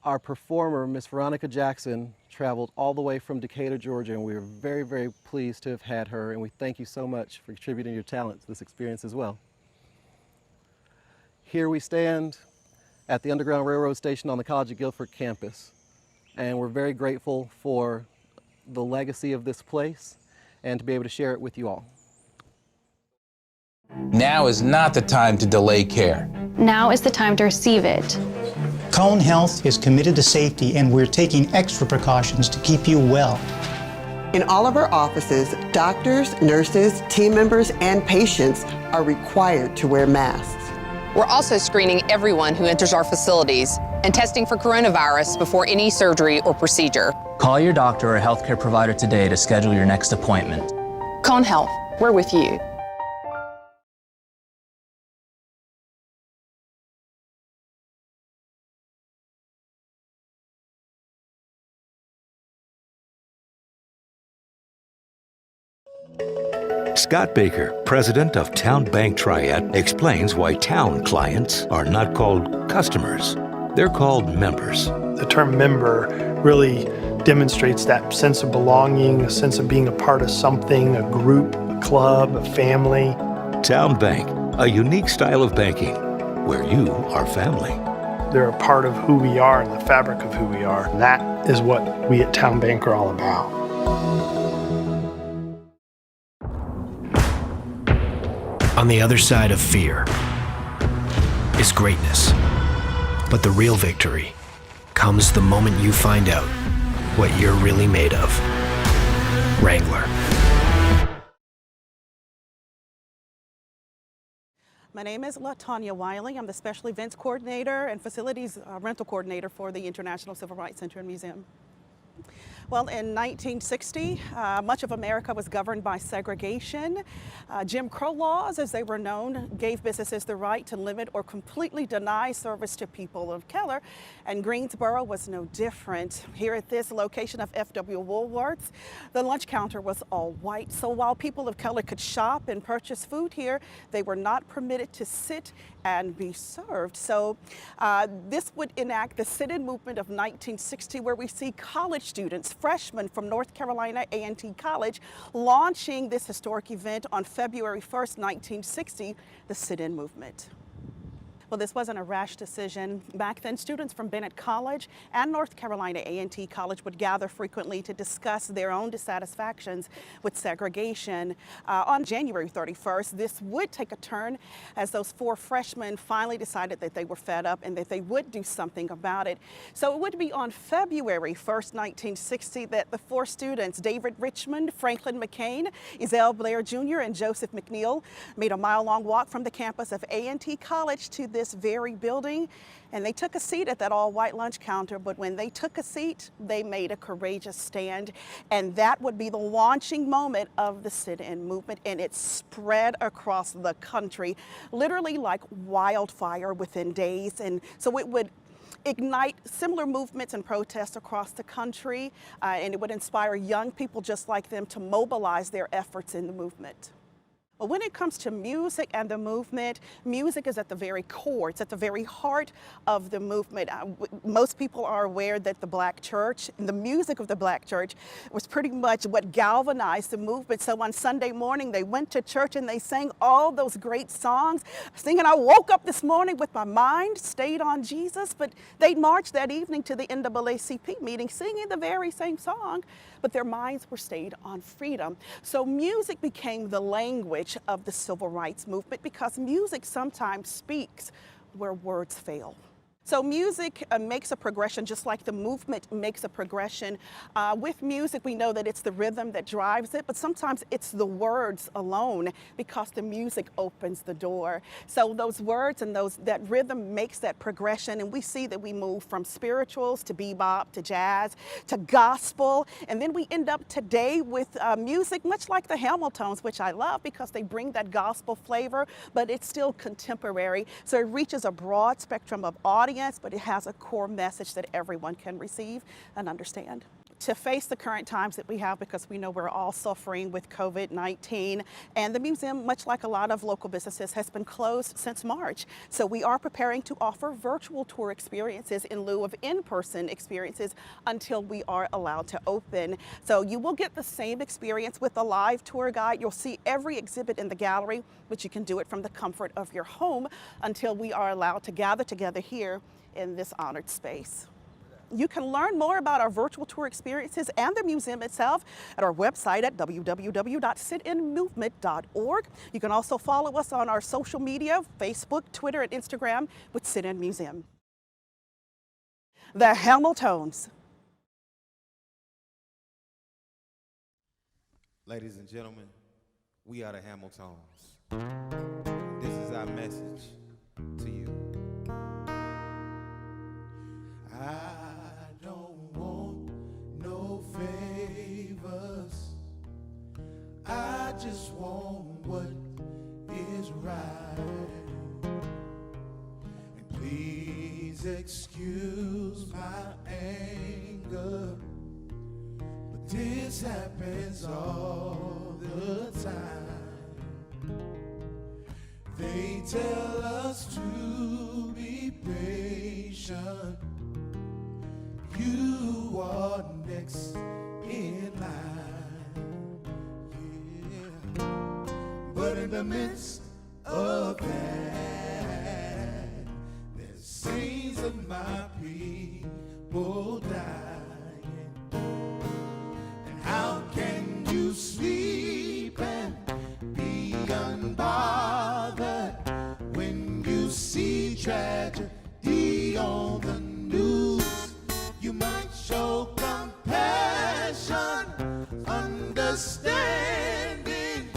Our performer, Miss Veronika Jackson, traveled all the way from Decatur, Georgia, and we are very, very pleased to have had her, and we thank you so much for contributing your talent to this experience as well. Here we stand at the Underground Railroad Station on the College of Guilford campus, and we're very grateful for the legacy of this place and to be able to share it with you all. Now is not the time to delay care. Now is the time to receive it. Cone Health is committed to safety, and we're taking extra precautions to keep you well. In all of our offices, doctors, nurses, team members, and patients are required to wear masks. We're also screening everyone who enters our facilities and testing for coronavirus before any surgery or procedure. Call your doctor or healthcare provider today to schedule your next appointment. Cone Health, we're with you. Scott Baker, president of Town Bank Triad, explains why town clients are not called customers. They're called members. The term member really demonstrates that sense of belonging, a sense of being a part of something, a group, a club, a family. Town Bank, a unique style of banking where you are family. They're a part of who we are and the fabric of who we are. And that is what we at Town Bank are all about. On the other side of fear is greatness. But the real victory comes the moment you find out what you're really made of. Wrangler. My name is LaTanya Wiley. I'm the Special Events Coordinator and Facilities Rental Coordinator for the International Civil Rights Center and Museum. Well, in 1960, much of America was governed by segregation. Jim Crow laws, as they were known, gave businesses the right to limit or completely deny service to people of color, and Greensboro was no different. Here at this location of F.W. Woolworth's, the lunch counter was all white, so while people of color could shop and purchase food here, they were not permitted to sit and be served. So this would enact the sit-in movement of 1960, where we see college students, freshmen from North Carolina A&T College, launching this historic event on February 1st, 1960, the sit-in movement. Well, this wasn't a rash decision. Back then, students from Bennett College and North Carolina A&T College would gather frequently to discuss their own dissatisfactions with segregation. On January 31st, this would take a turn as those four freshmen finally decided that they were fed up and that they would do something about it. So it would be on February 1st, 1960, that the four students, David Richmond, Franklin McCain, Ezell Blair Jr., and Joseph McNeil, made a mile-long walk from the campus of A&T College to this very building, and they took a seat at that all-white lunch counter. But when they took a seat, they made a courageous stand, and that would be the launching moment of the sit-in movement, and it spread across the country, literally like wildfire within days. And so it would ignite similar movements and protests across the country, and it would inspire young people just like them to mobilize their efforts in the movement. But when it comes to music and the movement, music is at the very core. It's at the very heart of the movement. Most people are aware that the Black church, and the music of the Black church, was pretty much what galvanized the movement. So on Sunday morning, they went to church and they sang all those great songs, singing, "I woke up this morning with my mind stayed on Jesus." But they marched that evening to the NAACP meeting, singing the very same song, but their minds were stayed on freedom. So music became the language of the civil rights movement, because music sometimes speaks where words fail. So music makes a progression, just like the movement makes a progression. With music, we know that it's the rhythm that drives it, but sometimes it's the words alone, because the music opens the door. So those words and that rhythm makes that progression, and we see that we move from spirituals to bebop to jazz to gospel, and then we end up today with music much like the Hamiltones, which I love because they bring that gospel flavor, but it's still contemporary. So it reaches a broad spectrum of audience, but it has a core message that everyone can receive and understand. To face the current times that we have, because we know we're all suffering with COVID-19, and the museum, much like a lot of local businesses, has been closed since March. So we are preparing to offer virtual tour experiences in lieu of in-person experiences until we are allowed to open. So you will get the same experience with a live tour guide. You'll see every exhibit in the gallery, but you can do it from the comfort of your home until we are allowed to gather together here in this honored space. You can learn more about our virtual tour experiences and the museum itself at our website at www.sitinmovement.org. You can also follow us on our social media, Facebook, Twitter, and Instagram with Sit-In Museum. The Hamiltones. Ladies and gentlemen, we are the Hamiltones. This is our message to you. I don't want no favors. I just want what is right. And please excuse my anger, but this happens all the good time. They tell us to be patient. You are next in line, yeah. But in the midst of that, there's scenes of my people dying. And how can you sleep and be unbothered when you see tragedy on the news? You might show compassion, understanding,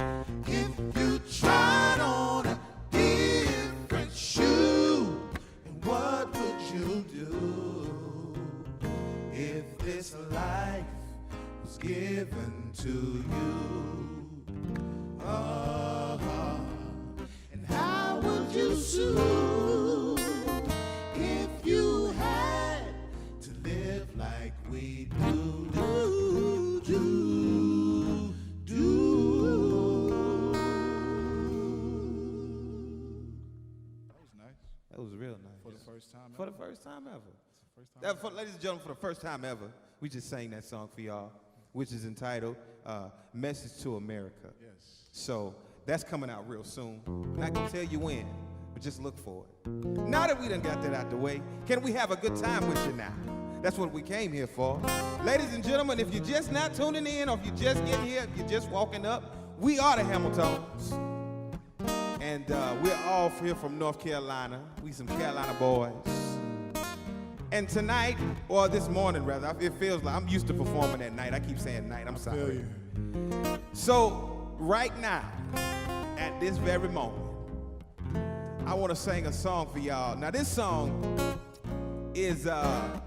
if you tried on a different shoe. And what would you do if this life was given to you? And how would you sue if you had to live like we do? That was real nice. For the first time ever. For the first time ever. Ladies and gentlemen, for the first time ever, we just sang that song for y'all, which is entitled Message to America. Yes. So that's coming out real soon. And I can tell you when, but just look for it. Now that we done got that out the way, can we have a good time with you now? That's what we came here for. Ladies and gentlemen, if you're just not tuning in, or if you're just getting here, if you're just walking up, we are the Hamiltons. And we're all here from North Carolina. We some Carolina boys. And tonight, or this morning rather, it feels like I'm used to performing at night. I keep saying night, I'm sorry. So right now, at this very moment, I want to sing a song for y'all. Now this song is our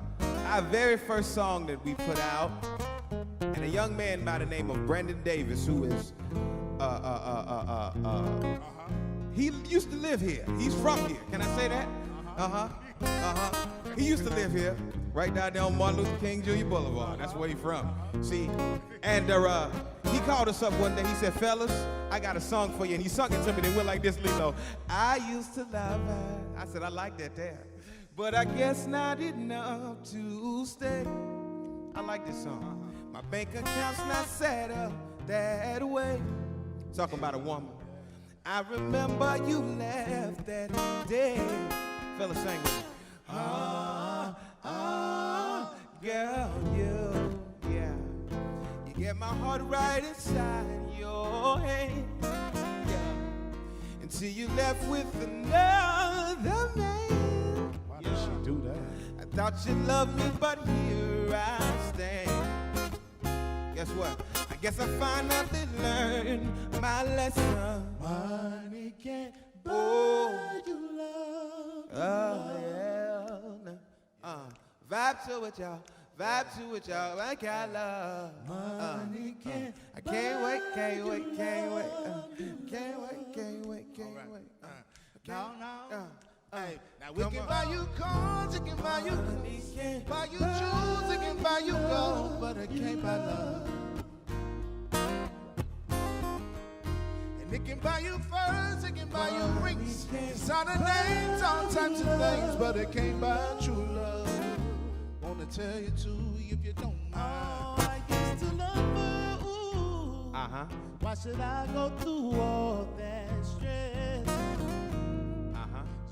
very first song that we put out. And a young man by the name of Brandon Davis, who is he used to live here. He's from here. Can I say that? He used to live here, right down there on Martin Luther King Jr. Boulevard. That's where he's from. See, and he called us up one day. He said, "Fellas, I got a song for you." And he sung it to me. They went like this, Lilo. I used to love her. I said, I like that there. But I guess not enough to stay. I like this song. My bank account's not set up that way. Talking about a woman. I remember you left that day. Fella sang with me. Girl, yeah. You get my heart right inside your hand. Yeah. Until you left with another man. Why did she do that? I thought you loved me, but here I stand. Guess what? I guess I finally learned my lesson. Money can't buy you love. Oh, yeah. Vibe to it, y'all. Vibe to it, y'all. Like I love. Money can't I can't wait, can't wait, can't wait. Can't wait, can't wait, can't wait. No. Hey, now we can buy you cars, it can buy you clothes, buy you jewels, it can buy you gold, but it can't buy love. And it can buy you furs, it can buy you rings, designer names, all types of things, but it can't buy true love. Wanna tell you too, if you don't mind. I used to love her, ooh. Why should I go through all that stress?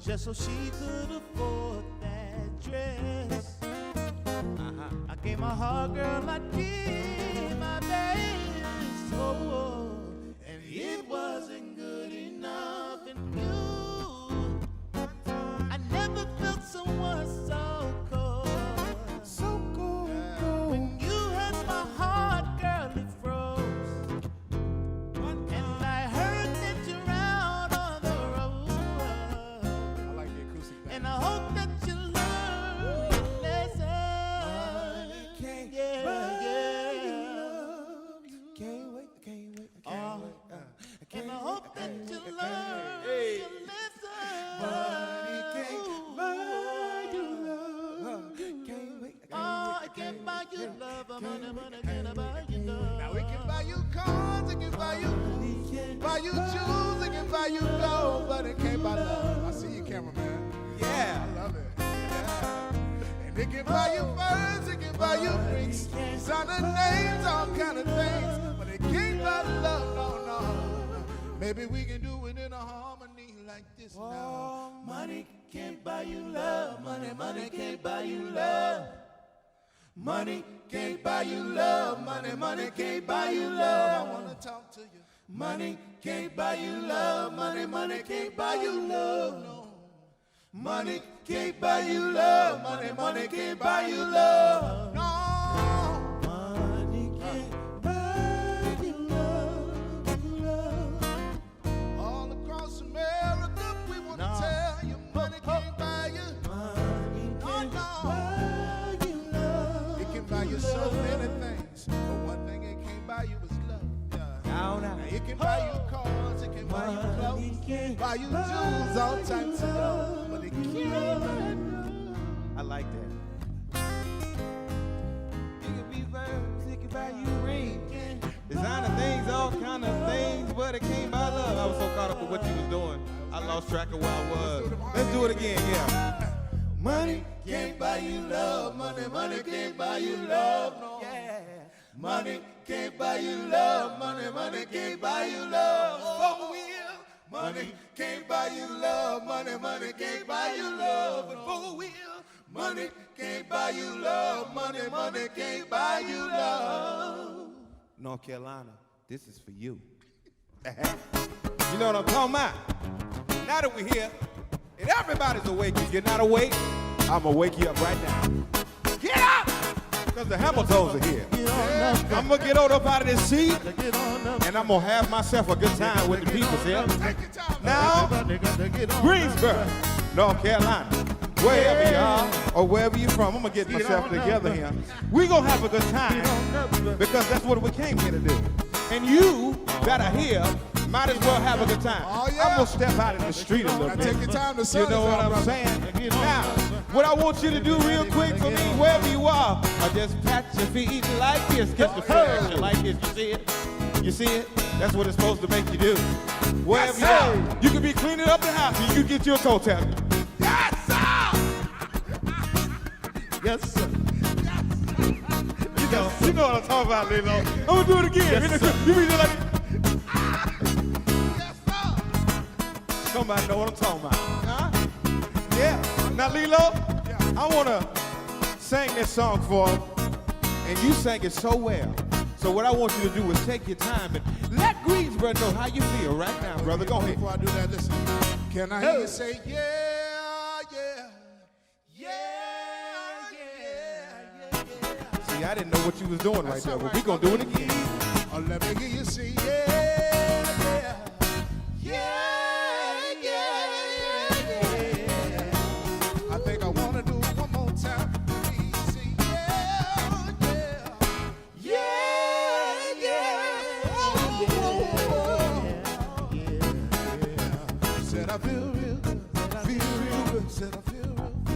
Just so she could afford that dress. I gave my heart, girl, I gave my baby so, and it wasn't good enough. And you, I never felt someone so cold, so cold. When you had my heart, girl, it froze. And I heard that you're out on the road. And I hope that you learn your lesson. Yeah. Can't wait, can't wait, can't wait. And I hope that you learn your lesson. Money can't buy you love. Can't wait, Oh, I can't buy you love. Money can't buy you love. We can buy you cars, it can buy you jewels, it can buy you gold, but it can't buy love. I see you, cameraman. Yeah. I love it. Yeah. And it can buy you furs, it can buy you rings, sign the names, all kind of things, but it can't buy love, no, no. Maybe we can do it in a harmony like this now. Money can't buy you love, money can't buy you love. Money can't buy you love, money can't buy you love. I wanna talk to you. Money can't buy you love, money can't buy you love. No. Money can't buy you love, money can't buy you love. No. Money can't buy you love. All across America, we wanna tell you, money can't buy you. Money can't buy you love. It can buy you so many things, but one thing it can't buy you is love. Now, it can buy you cars, it can buy you clothes, buy you jewels, all types of love, but it can't buy you love. I like that. It can be verbs, it can buy you rings, designer things, all kind of things, but it can't buy love. I was so caught up with what you was doing, I lost track of where I was. Let's do it again, yeah. Money can't buy you love, money can't buy you love, no. Yeah. Money can't buy you love, money can't buy you love. For real. Money can't buy you love, money can't buy you love. For real. Money can't buy you love, money can't buy you love. North Carolina, this is for you. You know what I'm talking about? Now that we're here, and everybody's awake, if you're not awake, I'm gonna wake you up right now. Get up! Because the Hamiltons are here. I'm gonna get up out of this seat, and I'm gonna have myself a good time with the people here. Now, Greensboro, North Carolina, wherever you are or wherever you're from, I'm gonna get myself together here. We're gonna have a good time because that's what we came here to do. And you that are here might as well have a good time. Oh, yeah. I'm gonna step out in the street a little bit. Take your time to You know what I'm saying? Now, what I want you to do real quick for me, wherever you are, just pat your feet like this. Get the flash like this. You see it? You see it? That's what it's supposed to make you do. Wherever you are, you can be cleaning up the house and you can get your toe tapped. Yes, sir! Yes, sir. You know what I'm talking about, Lilo. I'm gonna do it again. Yes, you be like somebody know what I'm talking about. Huh? Yeah. Now, Lilo, I want to sing this song for him, and you sang it so well. So what I want you to do is take your time and let Greensboro know how you feel right now, brother. Go ahead. Before I do that, listen. Can I hear you say, yeah, yeah, yeah, yeah, yeah. See, I didn't know what you was doing right there, but we're going to do it again. Oh, let me hear you say, yeah, yeah, yeah. I feel real good, feel real good, said I feel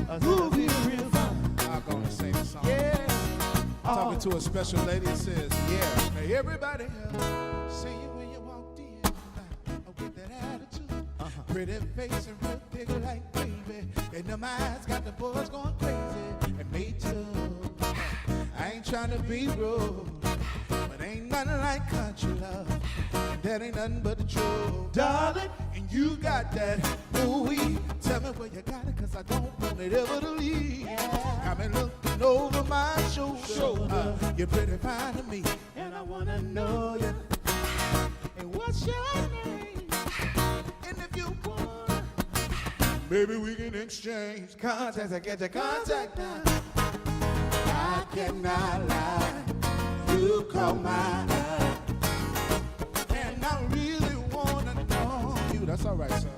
real good, feel real fine. I'm gonna sing the song. Yeah. I'm talking to a special lady that says, yeah. Hey, everybody see you when you walked in, with that attitude, pretty face and real big like baby, and them eyes got the boys going crazy, and me too. I ain't trying to be rude, but ain't nothing like country love. That ain't nothing but the truth, darling. And you got that ooh-wee. Tell me where you got it, cause I don't want it ever to leave. Got me looking over my shoulder. You're pretty fine to me, and I wanna know you. And what's your name? And if you want, maybe we can exchange contacts. I get your contact now. I cannot lie. You caught my eye. And I really wanna know you. That's all right, son.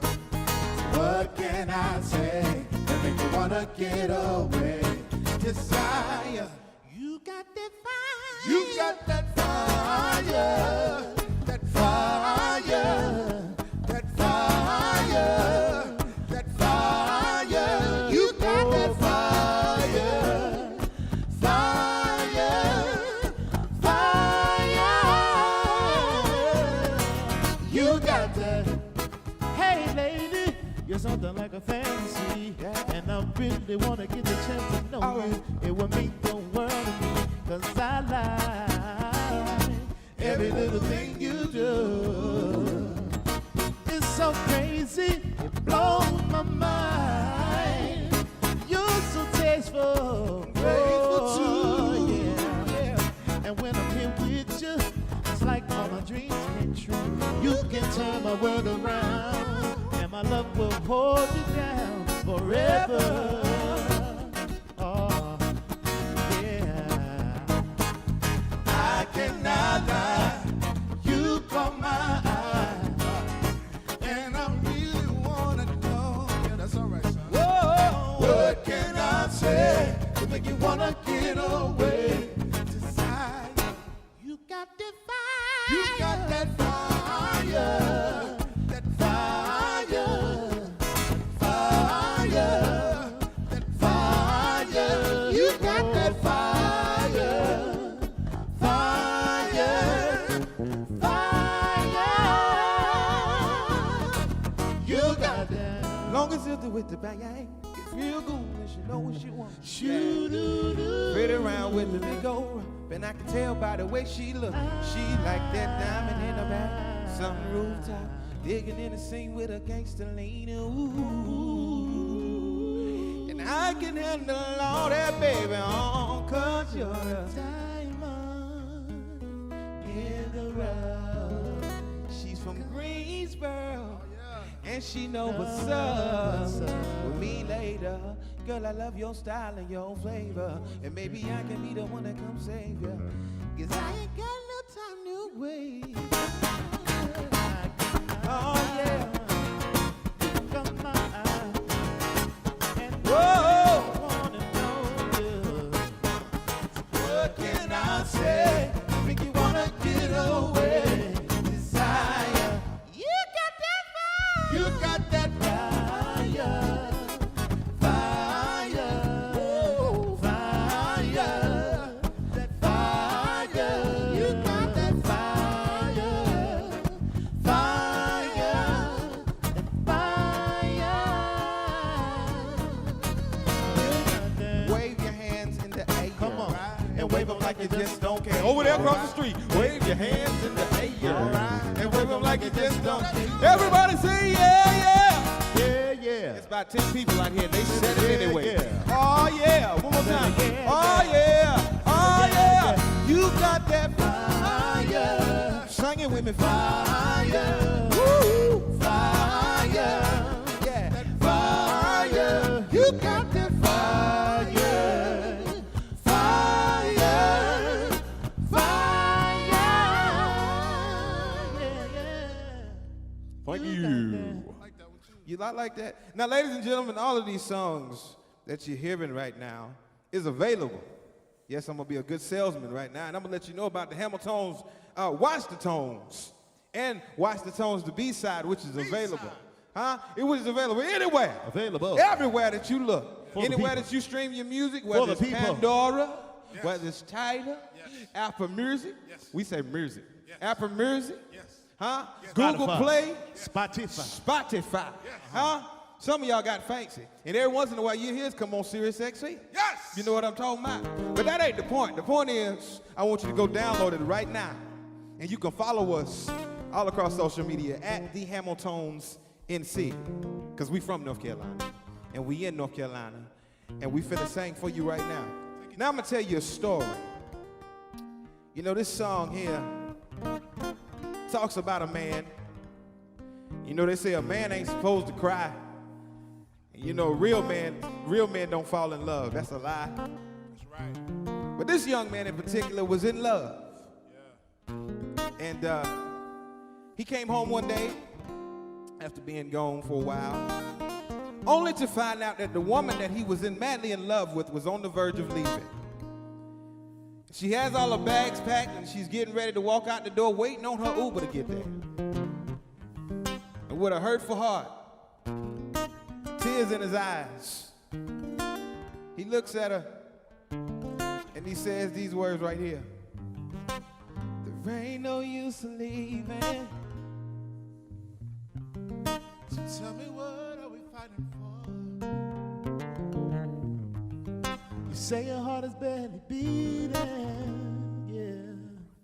What can I say that make you wanna get away? Desire. You got that fire. You got that fire. That fire. That fire. That fire. You got that fire. Fire. Fire. It's something like a fantasy, and I really wanna get the chance to know you. It would mean the world to me, 'cause I like every little thing you do. It's so crazy, it blows my mind. You're so tasteful, grateful too, yeah. And when I'm here with you, it's like all my dreams came true. You can turn my world around, and my love will hold you down forever. Oh, yeah. I cannot lie. You caught my eye, and I really wanna know. Yeah, that's all right, son. Whoa, what can I say to make you wanna get away? Desire. You got that fire. You got that fire. That fire. Fire. That fire. You got that fire. Fire. Fire. You got that. Long as you do it the bang, it feel good when she know what she wants. Shoo-doo-doo. Fit around with the big old. And I can tell by the way she look. She like that diamond in her back. Some rooftop, digging in the scene with a gangster lean. Ooh. And I can handle all that, baby, on 'cause you're a diamond in the rough. She's from Greensboro, and she know what's up with me later. Girl, I love your style and your flavor, and maybe I can be the one that comes save you. 'Cause I ain't got no time to wait. Oh yeah, come on, and whoa, wanna know you. What can I say? Make you wanna get away. Desire. You got that fire. You got that fire. You just don't care. Over there across the street, wave your hands in the air and wave them like you just don't care. Everybody say yeah, yeah. Yeah, yeah. It's about 10 people out here. They said it anyway. Yeah. Oh, yeah. One more time. Oh, yeah. Oh, yeah. You got that fire. Sing it with me. Fire. Woo. Fire. Yeah. Fire. You got that fire. Thank you. You like that? Now, ladies and gentlemen, all of these songs that you're hearing right now is available. Yes, I'm going to be a good salesman right now, and I'm going to let you know about the Hamiltones, Watch the Tones, and Watch the Tones, the B-side, which is available. Huh? It was available anywhere. Available. Everywhere that you look. Anywhere that you stream your music, whether it's Pandora, whether it's Tidal, Apple Music. We say music. Apple Music. Huh? Yes. Google Play. Spotify. Yes. Huh? Some of y'all got fancy. And every once in a while you hear us come on Sirius XM. Yes. You know what I'm talking about? But that ain't the point. The point is, I want you to go download it right now. And you can follow us all across social media at the Hamiltones NC. Because we from North Carolina. And we in North Carolina. And we finna sing for you right now. Now I'm gonna tell you a story. You know, this song here talks about a man. You know, they say a man ain't supposed to cry. And you know, real men don't fall in love. That's a lie. That's right. But this young man in particular was in love. Yeah. And he came home one day after being gone for a while, only to find out that the woman that he was madly in love with was on the verge of leaving. She has all her bags packed and she's getting ready to walk out the door, waiting on her Uber to get there. And with a hurtful heart, tears in his eyes, he looks at her and he says these words right here. There ain't no use in leaving. So tell me what are we fighting? say your heart is barely beating, yeah.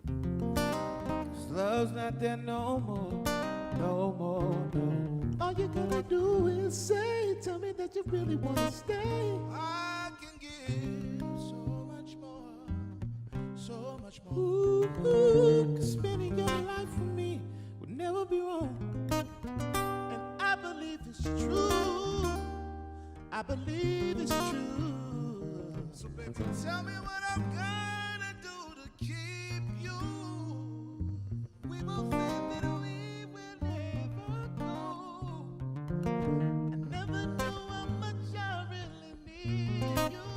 'Cause love's not there no more, no more, no. All you gotta do is say, tell me that you really wanna stay. I can give so much more, so much more. Ooh, 'cause spending your life with me would never be wrong. And I believe it's true. I believe it's true. So baby, tell me what I'm gonna do to keep you. We both said that we will never go. I never knew how much I really need you.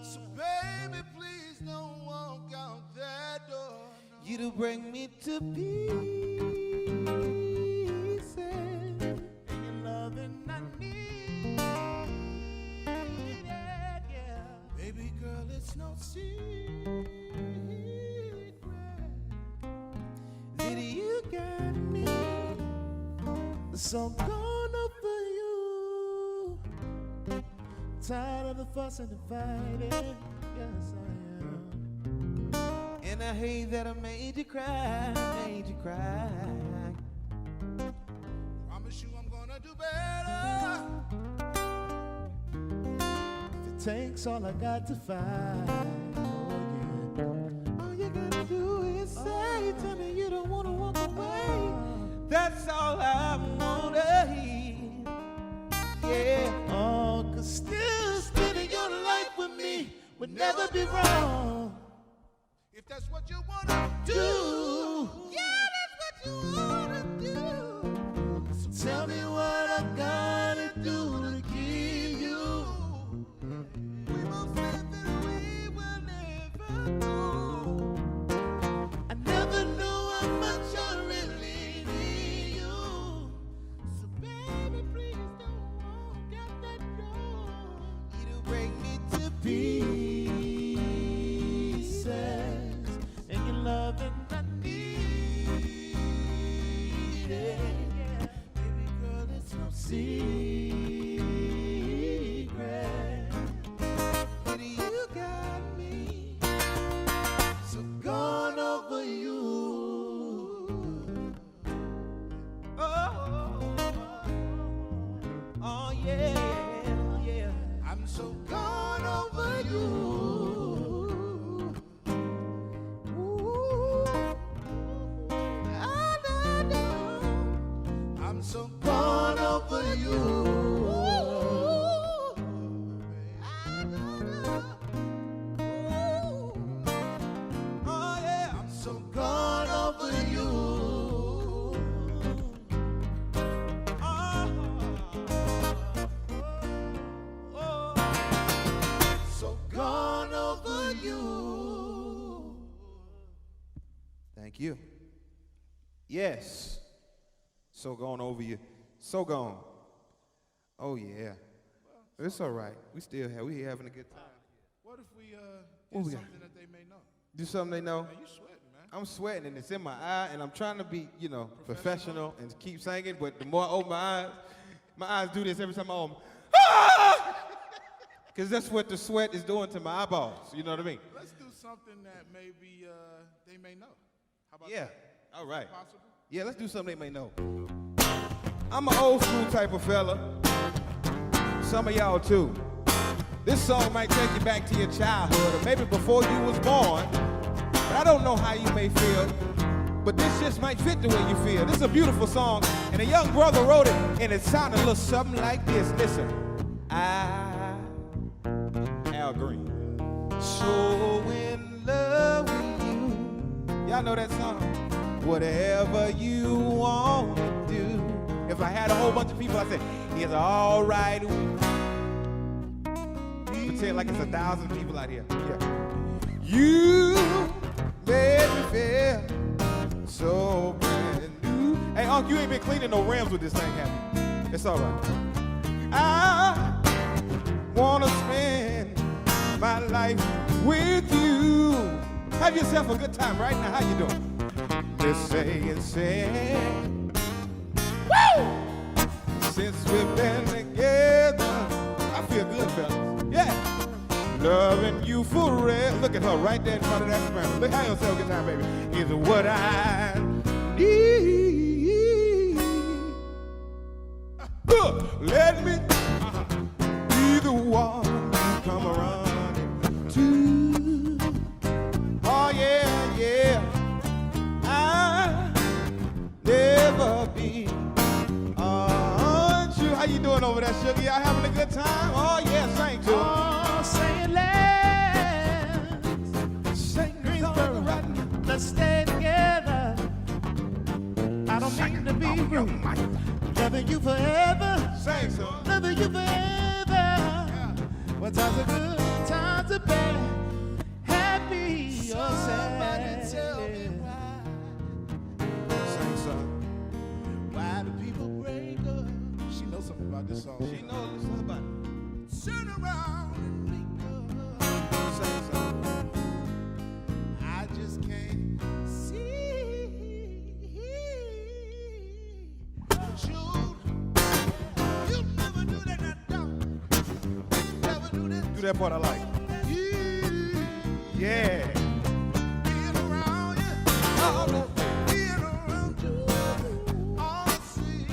So baby, please don't walk out that door. No. You to bring me to peace and your loving I need. Baby girl, it's no secret that you got me, so gone over you. Tired of the fuss and the fighting, yes I am. And I hate that I made you cry, made you cry. Promise you I'm gonna do better. Takes all I got to find. Oh yeah. All you gotta do is say, tell me you don't wanna walk away. That's all I wanna hear. Yeah. Oh, 'cause still spending your life with me would never be wrong. If that's what you wanna do. Yeah, that's what you wanna do. So tell me what I gotta do to keep you. I never knew how much I really need you. So baby, please don't walk out that door. You to bring me to pieces and your love and I need it. Baby girl, it's no secret. You got me so gone over you. Oh yeah, yeah. I'm so gone over you. Ooh, I'm so gone over you. Thank you. Yes. So gone over you. So gone. Oh yeah. It's all right. We having a good time. What if we What do we got? something that they may know? Do something they know? Man, you sweating, man. I'm sweating and it's in my eye and I'm trying to be, professional and keep singing, but the more I open my eyes do this every time I open. Because that's what the sweat is doing to my eyeballs. You know what I mean? Let's do something that maybe they may know. How about Yeah. that? All right. Possible? Yeah, let's do something they may know. I'm an old school type of fella. Some of y'all too. This song might take you back to your childhood or maybe before you was born. But I don't know how you may feel. But this just might fit the way you feel. This is a beautiful song. And a young brother wrote it and it sounded a little something like this. Listen. Al Green. So in love with you. Y'all know that song? Whatever you want to do. If I had a whole bunch of people, I'd say, it's all right. Pretend like it's 1,000 people out here. Yeah. You made me feel so brand new. Hey, Unc, you ain't been cleaning no rims with this thing, have you? It's all right. I wanna spend my life with you. Have yourself a good time right now. How you doing? Let's say it's said. Woo! Since we've been together, I feel good, fellas. Yeah. loving you forever. Look at her right there in front of that soprano. Look how yourself good time, baby. Is what I need. Let me be the one you come around to. Oh yeah, yeah. I'll never be untrue. How you doing over there, sugar? Y'all having a good time? Oh yeah, sing to it. Oh, say less. Sing Greensboro, let's stay together. I don't mean to be rude. Loving you forever. Sing so. Loving you forever. What times are good, times are bad. Happy or sad. Tell me why. Sing some. Why do people break up? She knows something about this song. She knows something about it. Turn around and make up. Sing some. I just can't see. Shoot. You never do that, don't. Never do that. Do that part I like. Yeah. Being around you. Being around you. All I see.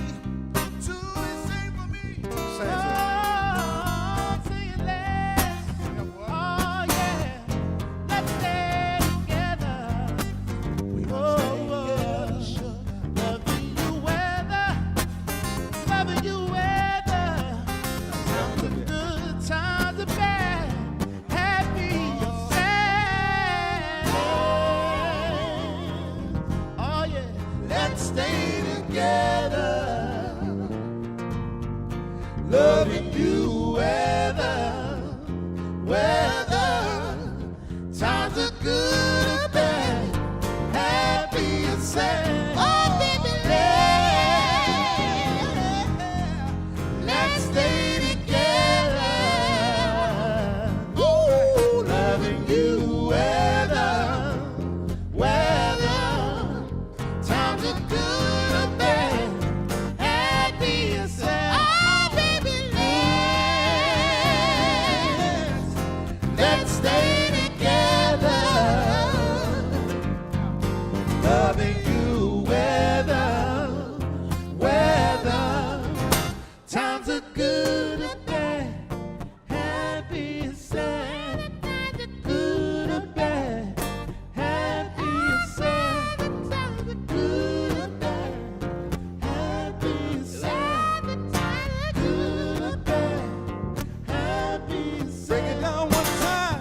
Two is same for me. Sing some. Say it less. Oh yeah. Let's stay together. We gonna stay together. Loving you weather. Loving you weather. Times are good, times are bad. Happy or sad. Oh yeah. Let's stay together. Loving you weather. Weather. Times are good or bad. Happy or sad. Oh baby, let's stay together. Ooh, loving you weather. Weather. Times are good or bad. Happy or sad. Oh baby, let's stay together. Loving you weather. Weather. Times are good or bad. Happy or sad. Good or bad. Happy or sad. Good or bad. Happy or sad. Good or bad. Happy or sad. Break it down one time.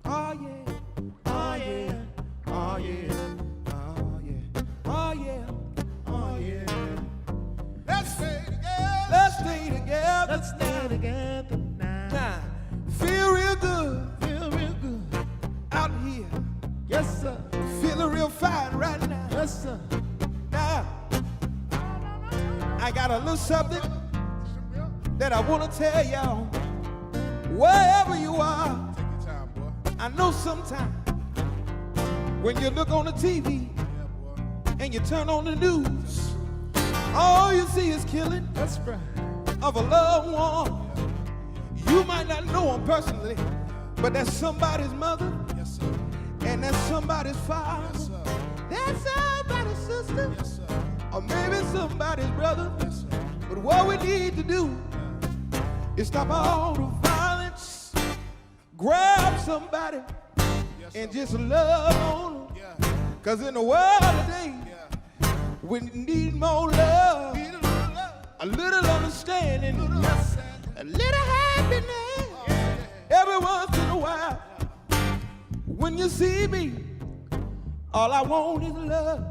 Oh yeah. Oh yeah. Oh yeah. Oh yeah. Oh yeah. Oh yeah. Let's stay together. Let's stay together. Let's stay together now. Time. Feel real good Feel real good. out here. Yes sir. Feeling real fine right now. Yes sir. Now, I got a little something that I want to tell y'all. Wherever you are, Take your time, boy. I know sometimes when you look on the TV and you turn on the news, all you see is killing That's right. of a loved one. You might not know them personally, but that's somebody's mother, Yes sir. and that's somebody's father, Yes sir. that's somebody's sister, Yes sir. or maybe somebody's brother. Yes sir. But what we need to do is stop all the violence, grab somebody, Yes, and sir. just love on them. Yeah. Because in the world today, Yeah. we need more love, Need a little love. a little understanding, Yes sir. a little happiness. Every once in a while, when you see me, all I want is love.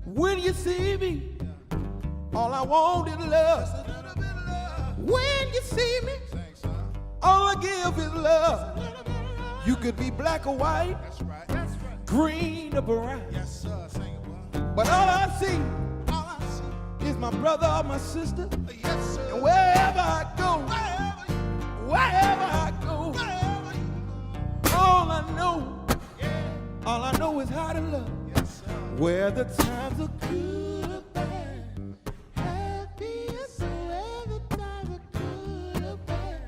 When you see me, all I want is love. When you see me, all I give is love. You could be black or white, That's right. That's right. green or brown, Yes sir. Sing it, boy. but all I see All I see. is my brother or my sister. Yes sir. And wherever I go, Wherever you. wherever I go, Wherever you. all I know is how to love. Yes sir. Where the times are good or bad, happy or sad, the times are good or bad.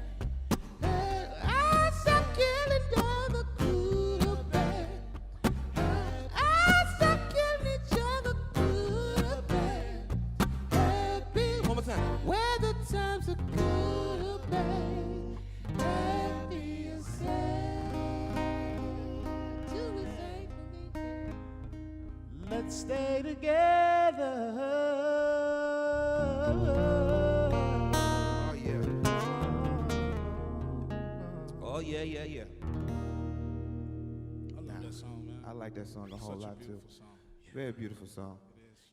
let's stay together. Oh, yeah. Oh, yeah, yeah, yeah. I love that song, man. I like that song a whole lot, too. Song. Very beautiful song.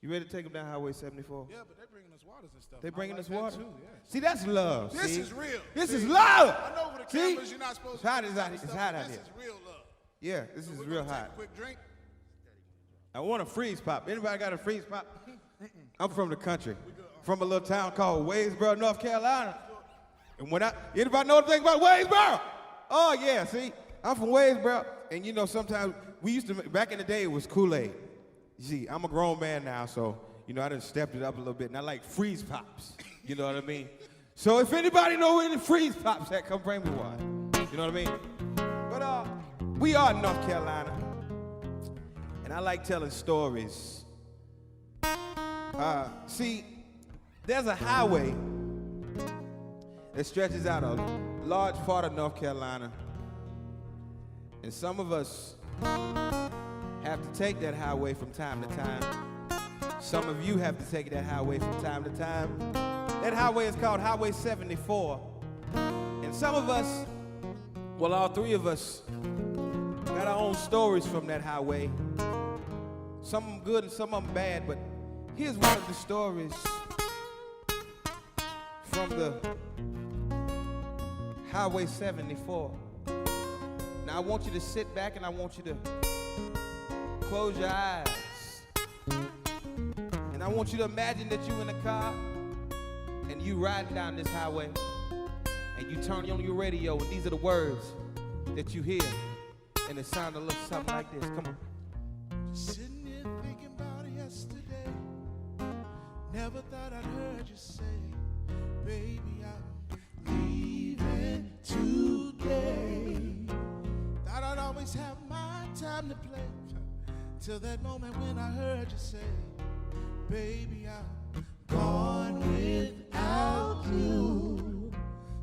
You ready to take them down Highway 74? Yeah, but they're bringing us waters and stuff. They bringing I us like water? that too, yeah. See, that's love. This see? is real. This See? is love. I know for the See? cameras, you're not supposed It's to. hot, it's hot, it's hot out This here. is real love. Yeah, this So is we're real gonna take hot. a quick drink. I want a freeze pop. Anybody got a freeze pop? I'm from the country, from a little town called Wadesboro, North Carolina. And when anybody know anything about Wadesboro? Oh yeah, see, I'm from Wadesboro, and you know sometimes we used to, back in the day it was Kool-Aid. You see, I'm a grown man now, so you know I done stepped it up a little bit, and I like freeze pops. You know what I mean? So if anybody know any freeze pops, that come bring me one. You know what I mean? But we are in North Carolina, and I like telling stories. See, there's a highway that stretches out a large part of North Carolina, and some of us have to take that highway from time to time. Some of you have to take that highway from time to time. That highway is called Highway 74. And some of us, well, all three of us, got our own stories from that highway. Some of them good and some of them bad, but here's one of the stories from the Highway 74. Now I want you to sit back and I want you to close your eyes. And I want you to imagine that you're in a car and you riding down this highway and you turn on your radio and these are the words that you hear. And it sounds a little something like this. Come on. Just sitting here thinking about yesterday. Never thought I'd heard you say, baby, I'm leaving today. Thought I'd always have my time to play. Till that moment when I heard you say, baby, I'm gone without you.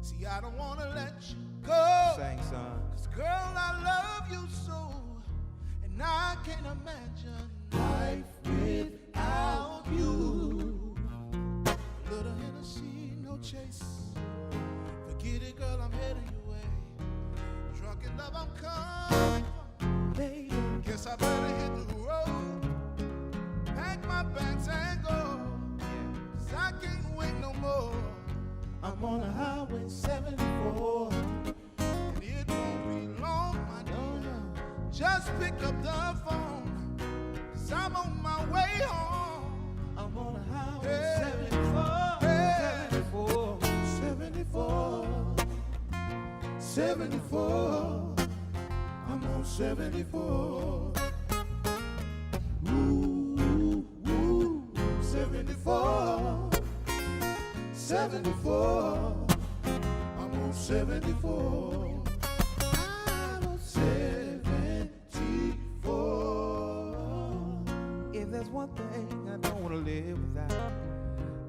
See, I don't want to let you go. Sing, son. 'Cause girl, I love you so. And I can't imagine life without you. A little Hennessy, no chase. Forget it, girl, I'm heading your way. Drunk in love, I'm coming. Baby, guess I better hit the road. Pack my bags and go. 'Cause I can't wait no more. I'm on the Highway 74. And it won't be long, my dear. Just pick up the phone. 'Cause I'm on my way home. I'm on the Highway 74. 74. 74. 74. I'm on 74. Ooh, ooh, 74. 74. I'm on 74. I'm on 74. If there's one thing I don't want to live without,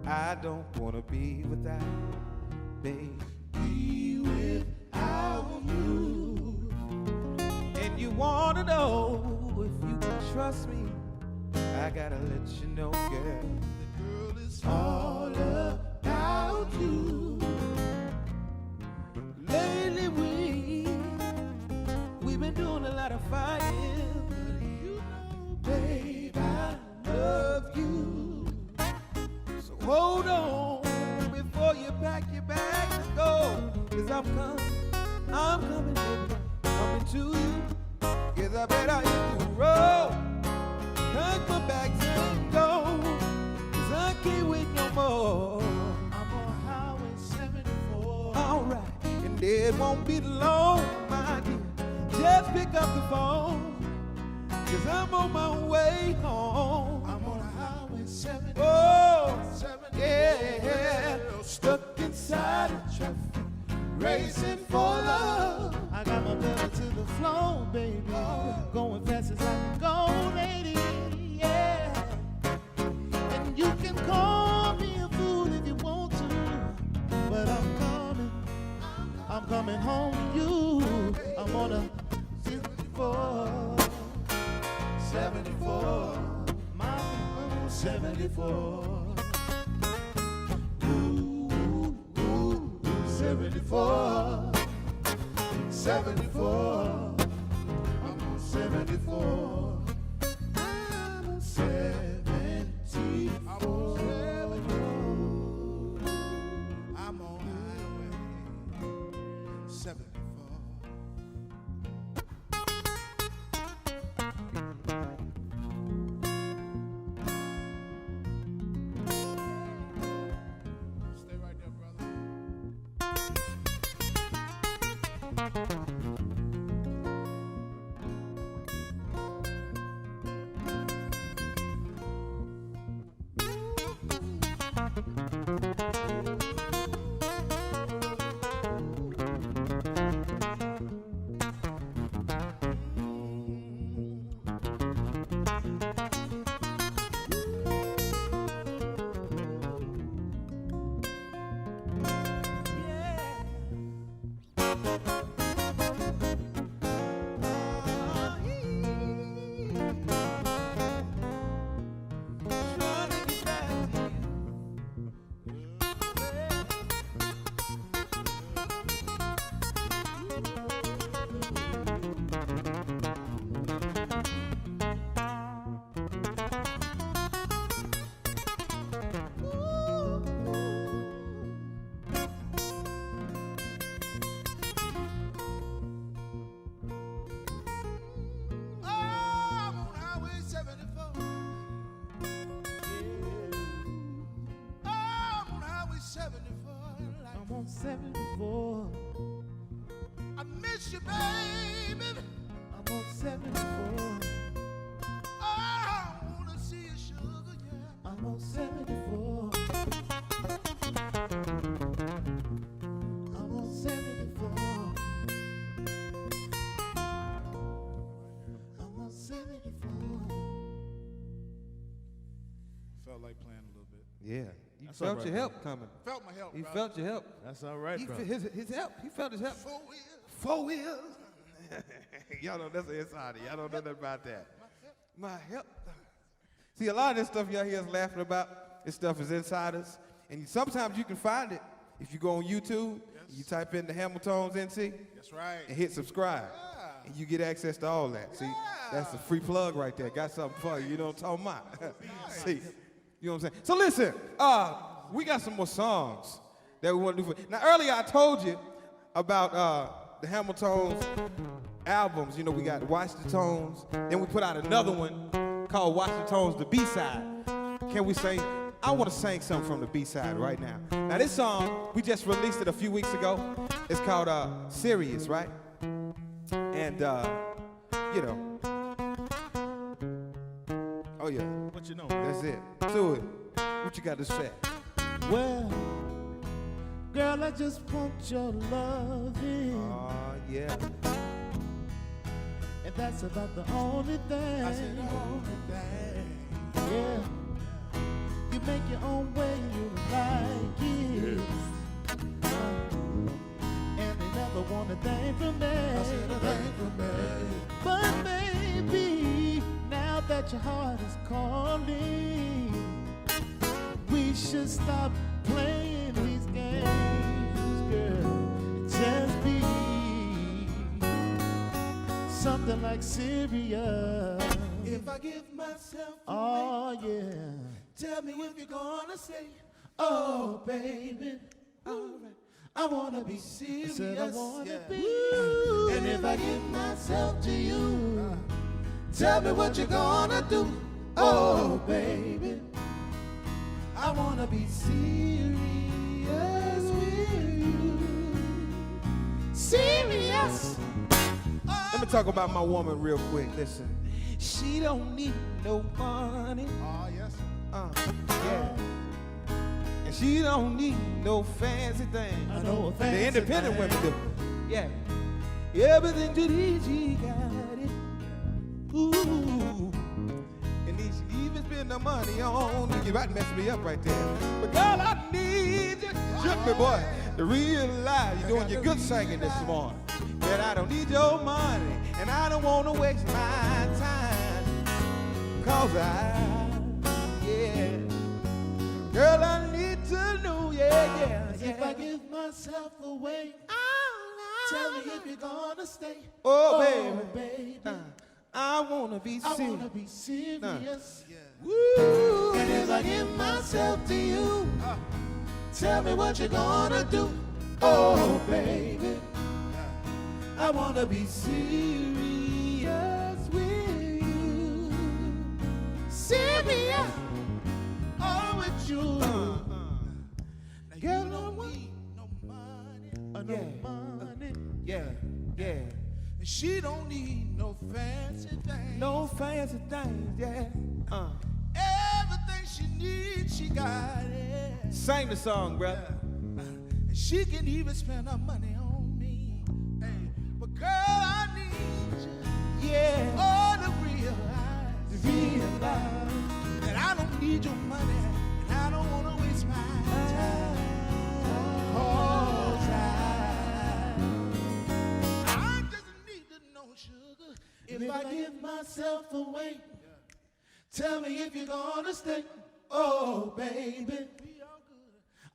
I don't want to be without, babe. Be without you. And you want to know if you can trust me, I gotta let you know, girl. The girl is all about you. Lately we've been doing a lot of fighting, but you know, babe, I love you. So hold on before you pack your bags and go, 'cause I'm coming, baby, coming to you. 'Cause I better hit the road, pack my bags and go, 'cause I can't wait no more. I'm on Highway 74. Alright, and it won't be long, my dear. Just pick up the phone, 'cause I'm on my way home. I'm on Highway 74. Oh, 74. yeah, stuck inside of traffic, racing for love. I got my pedal to the floor, baby. Going fast as I can go, lady. Yeah. And you can call me a fool if you want to, but I'm coming home to you. I'm on a 74. 74. 74. Ooh, 74. 74. I'm on 74. I'm on 74. I'm on highway 74. I'm on 74. I miss you, baby. I'm on 74. Oh, I wanna see you, sugar, yeah. I'm on 74. I'm on 74. I'm on 74. Felt like playing a little bit. Yeah. You That's felt all right, your help brother. coming. Felt my help, He brother. felt your help. That's all right, brother. His help. He felt his help. 4 wheels. 4 wheels. Y'all know that's the inside. Y'all don't know nothing about that. My help. See, a lot of this stuff y'all hear us laughing about, this stuff is insiders. And sometimes you can find it if you go on YouTube, you type in the Hamiltones NC. That's right. And hit subscribe. And you get access to all that. See, that's a free plug right there. Got something for you. You know what I'm talking about? See, you know what I'm saying? So listen, we got some more songs that we want to do for. Now, earlier I told you about the Hamiltones albums. You know, we got Watch the Tones. Then we put out another one called Watch the Tones, the B-side. Can we sing? I want to sing something from the B-side right now. Now, this song, we just released it a few weeks ago. It's called Serious, right? And, you know. Oh, yeah. What you know? That's it. Do it. What you got to say? Well, girl, I just want your loving. Yeah. And that's about the only thing. I said the only thing. Yeah. You make your own way, you like it. And they never want a thing from me. I said a thing from me. But maybe now that your heart is calling, we should stop playing these games, girl. And just be something like serious. If I give myself away, yeah. Tell me if you're gonna say, oh, baby, alright. I wanna be serious. I said I wanna be. Ooh, and if I give myself to you, tell me what you're gonna do. Oh, baby, I wanna be serious with you. Serious. Let me talk about my woman real quick. Listen. She don't need no money. Oh, yes. Yeah. And she don't need no fancy thing. I know a fancy the independent thing. women do. Yeah. Everything to she got it. Ooh. And then she even spend the money on. You about to mess me up right there. But girl, I need you. Shook me, boy. To realize you're doing your good singing this morning. That I don't need your money. And I don't want to waste my time. Cause yeah. Girl, I need to know, yeah. If I give myself away, tell me if you're gonna stay. Oh, baby. I wanna be serious. I wanna be serious. Woo. And if I give myself to you, tell me what you're gonna do. Oh, baby. I wanna be serious with you. Serious. Oh, with you. Now, girl, no need no money. No money. Yeah. And she don't need no fancy things. No fancy things, yeah. Everything she needs, she got it. Sing the song, brother. And she can even spend her money on me. Hey, but girl, I need you. Yeah. Oh, to realize that I don't need your money and I don't want to waste my time. 'Cause I just need to know, sugar, if I give myself away, tell me if you're gonna stay. Oh, baby,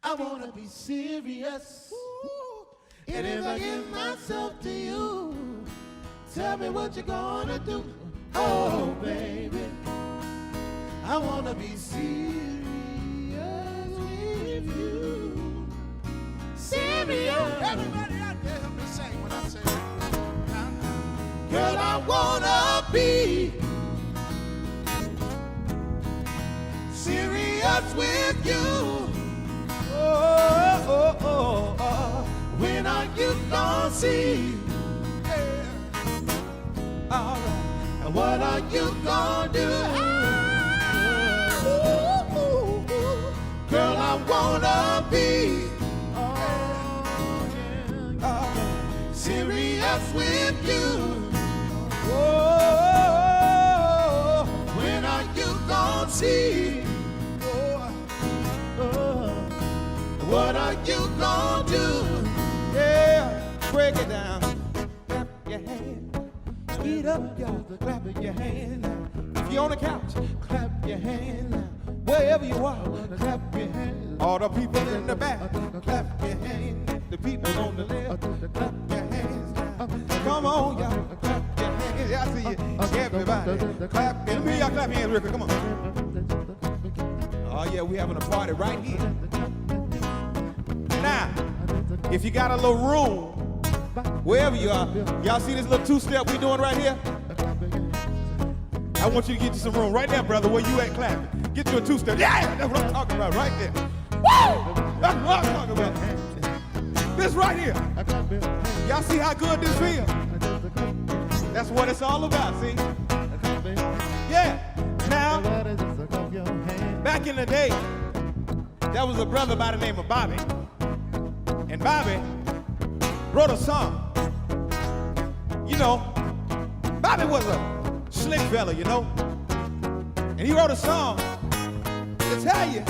I wanna be serious. And if I give myself to you, tell me what you're gonna do. Oh, baby, I wanna be serious with you. Serious. Everybody out there help me sing when I say it. Girl, I wanna be serious with you. Oh. When are you gonna see? Yeah. All right. And what are you gonna do? Girl, I wanna be serious with you. Oh, when are you gonna see? What are you gonna do? Yeah, break it down. Clap your hand. Speed up, y'all. Clap your hand. If you're on the couch, clap your hand. Wherever you are, clap your hand. All the people in the back, clap your hand. The people on the left, clap your hands. Come on, y'all. Clap your hands. Yeah, I see you. Everybody, clap. Let me y'all clap your hands real quick. Come on. Oh yeah, we having a party right here. Now, if you got a little room, wherever you are, y'all see this little two-step we doing right here? I want you to get you some room right there, brother, where you at clapping. Get you a two-step. Yeah, that's what I'm talking about right there. Woo! That's what I'm talking about. This right here. Y'all see how good this feels? That's what it's all about, see? Yeah. Now, back in the day, there was a brother by the name of Bobby. And Bobby wrote a song. You know, Bobby was a slick fella, you know. And he wrote a song to tell you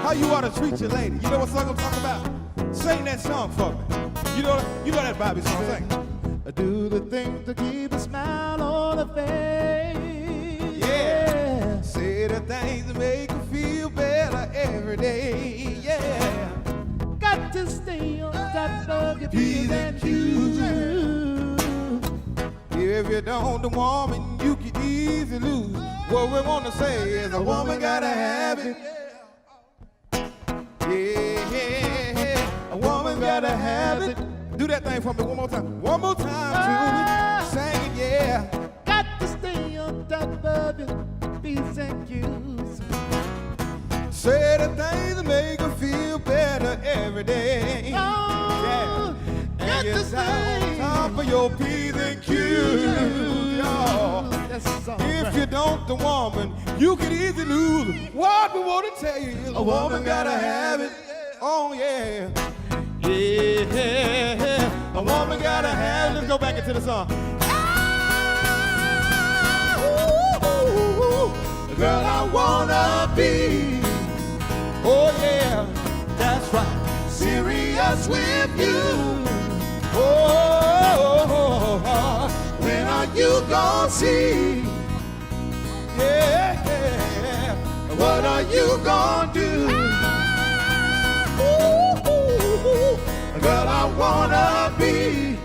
how you ought to treat your lady. You know what song I'm talking about? Sing that song for me. You know that Bobby song. Sing. Do the things to keep a smile on her face. Yeah. Say the things that make her feel better every day. Yeah. Got to stay on top of your P's and Q's. If you don't, the woman you can easily lose. What we want to say is a woman gotta have it. Yeah, a woman gotta have it. Do that thing for me one more time. One more time, Julie. Sing it, yeah. Got to stay on top of your P's and Q's. Say the things that make her feel better every day. Oh, yeah. And you stay on top of your P's and Q's. If you don't, the woman, you can easily lose. What we want to tell you is a woman gotta have it. Oh, yeah. Yeah. A woman gotta have it. Let's go back into the song. Girl, I wanna be. Oh, yeah. That's right. Serious with you. Oh, when are you gonna see? Yeah. What are you gonna do? Girl, I wanna be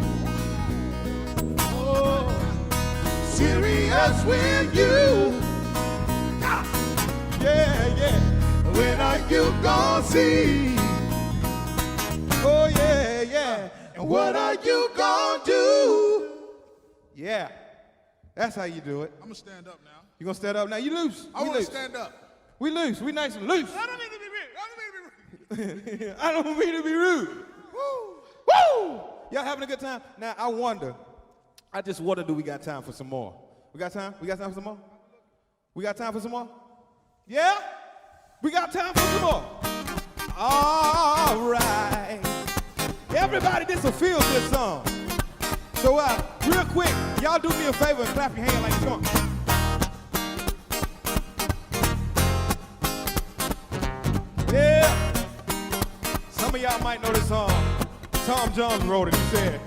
serious with you. Yeah, yeah. When are you gonna see? Oh, yeah, yeah. And what are you gonna do? Yeah. That's how you do it. I'm gonna stand up now. You gonna stand up now? You loose. I want to stand up. We loose. We nice and loose. I don't mean to be rude. I don't mean to be rude. Woo! Woo! Y'all having a good time? Now, I wonder, do we got time for some more? We got time? We got time for some more? We got time for some more? Yeah? We got time for some more. All right. Everybody, this is a feel-good song. So, real quick, y'all do me a favor and clap your hand like you're going. Yeah. Some of y'all might know this song. Tom Jones wrote it. He said,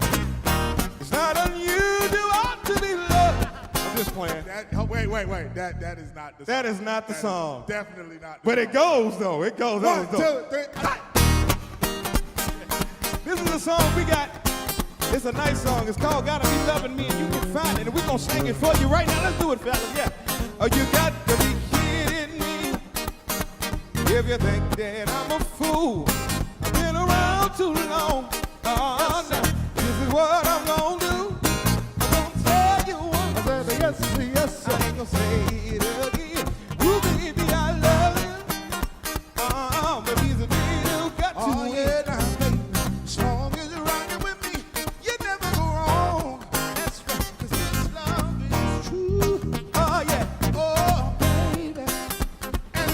"It's not unusual to be loved." I'm just playing. Wait. That is not the song. That is not the song. Definitely not the But song. it goes, though. It goes. 1, 2, 3. This is a song we got. It's a nice song. It's called "Gotta Be Loving Me," and you can find it. And we're going to sing it for you right now. Let's do it, fellas. Yeah. Oh, you got to be kidding me if you think that I'm a fool. I've been around too long. Oh, no. This is what I'm going to do. I'm going to tell you what. I said, yes, sir. I ain't going to say it again. Ooh, baby, I love you. But he's a man who got to Oh, yeah, now, baby. As long as you're rocking with me, you never go wrong. That's right, 'cause this love is true. Oh, yeah. Oh, baby. And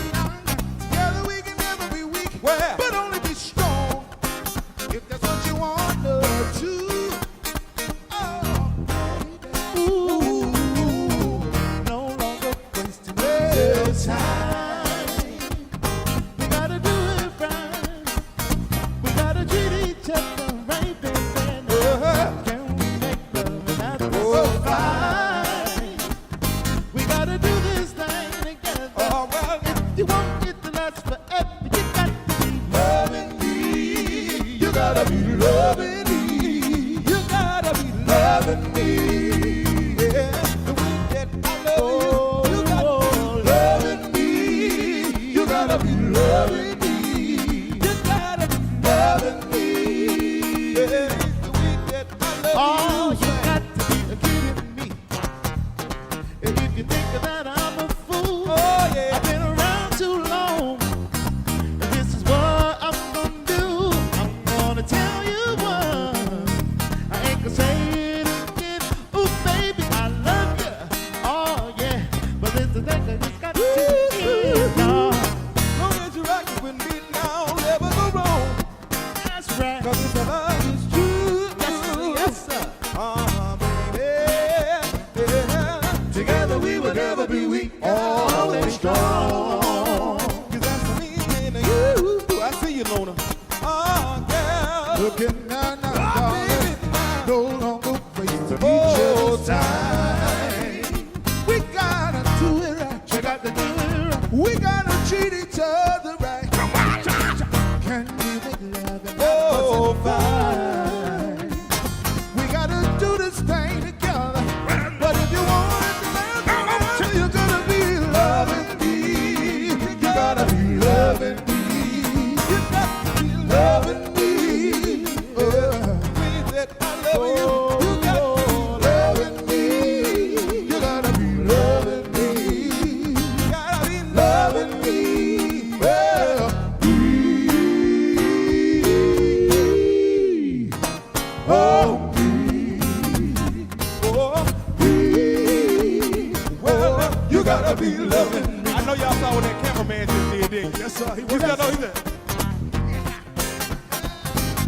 together we can never be weak, Where? but only be strong. If that's what you want to do. Oh, baby. Ooh, no longer wasting your time. We gotta do it right. We gotta treat each other right, baby. Can we make love and have it so fine? We gotta do this thing together. Oh, well. If you want it to last forever, you got to be loving me. You gotta be loving me. You gotta be loving me. Yeah, the way that I love you. You gotta be loving me. You gotta be loving me. You gotta be loving me. Yeah, the way that I love you. You got to be kidding me. And if you think that I'm a fool, Oh, yeah. I've been around too long. This is what I'm gonna do. I'm gonna tell you what. I ain't gonna say it again. Ooh, baby, I love you. Oh, yeah. But this is the thing I just got to do. Long as you're rocking with me now, never go wrong. That's right. 'Cause this love is true. Yes, sir. Baby. Yeah. Together we will never be weak. Always strong. 'Cause that's me and you. I see you, Lona. Oh, girl. Looking now, Oh, baby, no longer wasting each Oh, other's time. We gotta do it right. We got to do it right. We gotta treat each other right. Can we make love and Oh, fine? We gotta do this thing together. But if you want it to last, you're gonna be loving me. You gotta be loving me. You got to be loving me. Means that I love you. You got to be loving me. You gotta be loving me. Gotta be Loving me. Well, oh, Well, you gotta be loving me. I know y'all saw what that cameraman just did, didn't you? Yes, sir. He You was got know he said.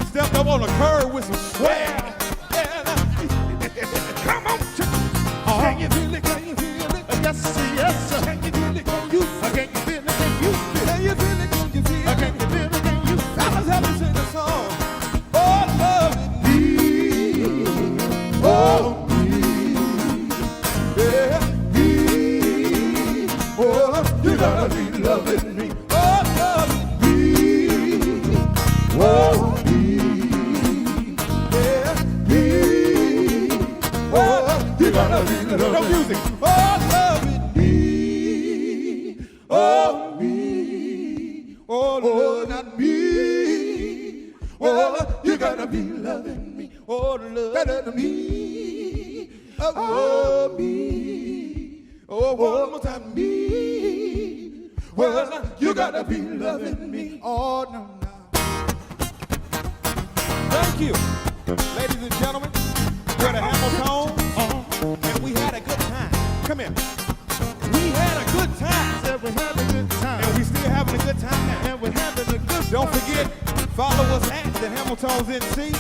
Stepped up on the curb with some swag. Come on, can you feel it? Can you feel it? Yes, sir. Can you feel it? Can you feel it? Can you feel it? Can you feel it? Can you feel it? Can you feel it? Can you feel it? Can you feel Fellas, help me sing a song. Oh, love me? Oh, yeah. Oh, you gotta be loving me. Oh, love Me. Oh, me. gotta be loving. No music. Oh, loving me. Oh, me. Oh, Lord, not me. Oh, you gotta be loving me. Oh, Lord, better than me. Oh, me. Oh, one more time, me. Well, you gotta be loving me. Oh, no, no. Thank you. Ladies and gentlemen, we're the Hamiltons, and we had a good time. Come here. We had a good time. Said we had a good time. And we still having a good time now. And we're having a good time. Don't forget, follow us at the Hamiltons NC.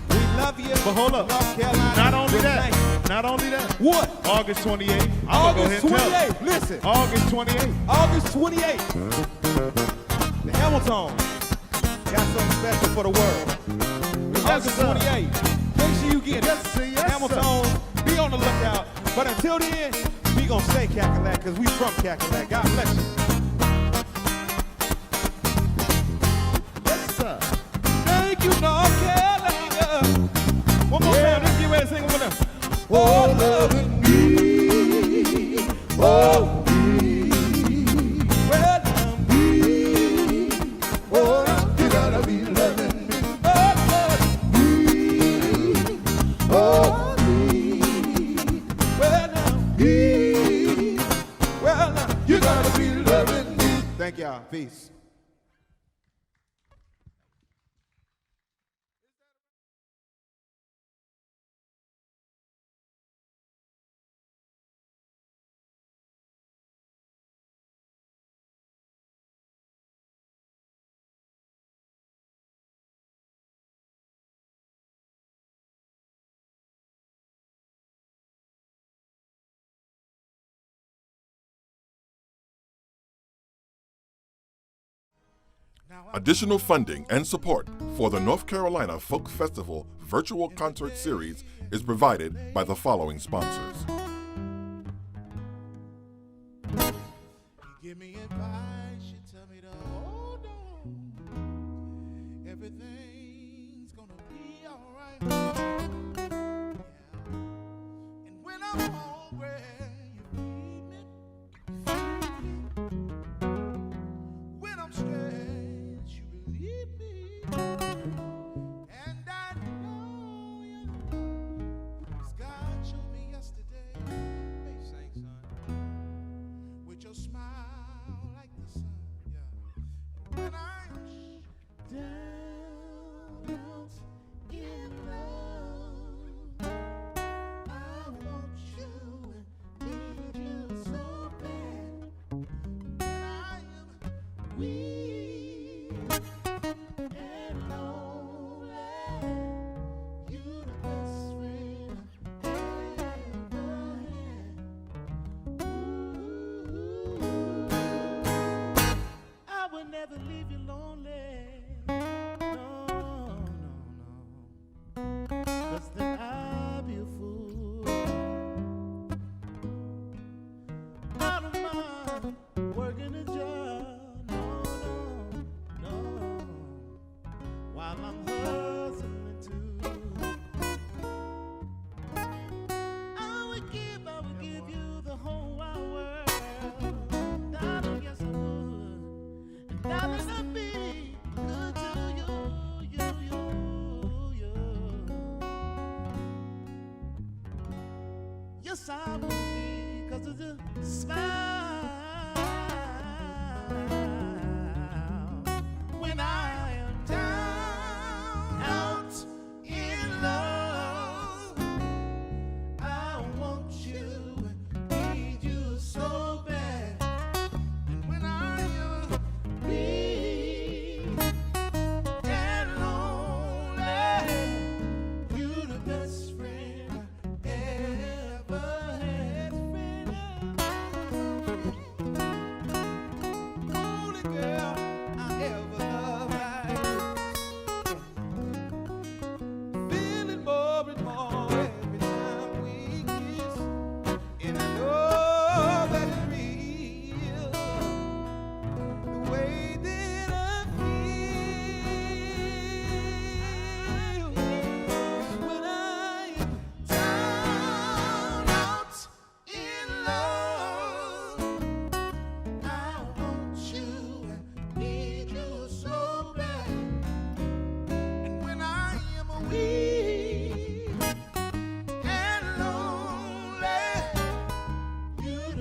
We love you. But hold up. North Carolina. Not only that. Not only that. What? August 28th. August 28th. Listen. August 28th. August 28th. The Hamiltons got something special for the world. August 28th. Make sure you get it. Yes, sir. Yes, Hamiltons, be on the lookout. But until then, we gonna stay Cackalack because we from Cackalack. God bless you. Yes, sir. Thank you, North Carolina. One more time. Let's get ready to sing one more. Oh, loving me. Oh, me. Well, me. Oh, you gotta be loving me. Oh, me. Well, me. Well, you gotta be loving me. Thank y'all. Peace. Additional funding and support for the North Carolina Folk Festival virtual concert series is provided by the following sponsors. Give me advice, you tell me to hold on. Everything's gonna be alright. Yeah. And when I'm hungry, you feed me. When I'm stressed, you relieve me. And I know you're the one, 'cause God showed me yesterday. Hey, sing, son. With your smile like the sun, yeah. When I'm down out in love, I want you and need you so bad. When I am weak and lonely, you the best friend I ever had. I would never leave you lonely. No, no, no. 'Cause then I'd be a fool. Out of mind, working a job. No, while I'm hustling too. I would give you the whole wide world. Darling, yes I would. And darling, I'd be good to you. Yes, I would be, 'cause of the smile. When I am down out in love, I want you and need you so bad. And when I am weak and lonely, you the best friend I ever had.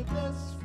best friend.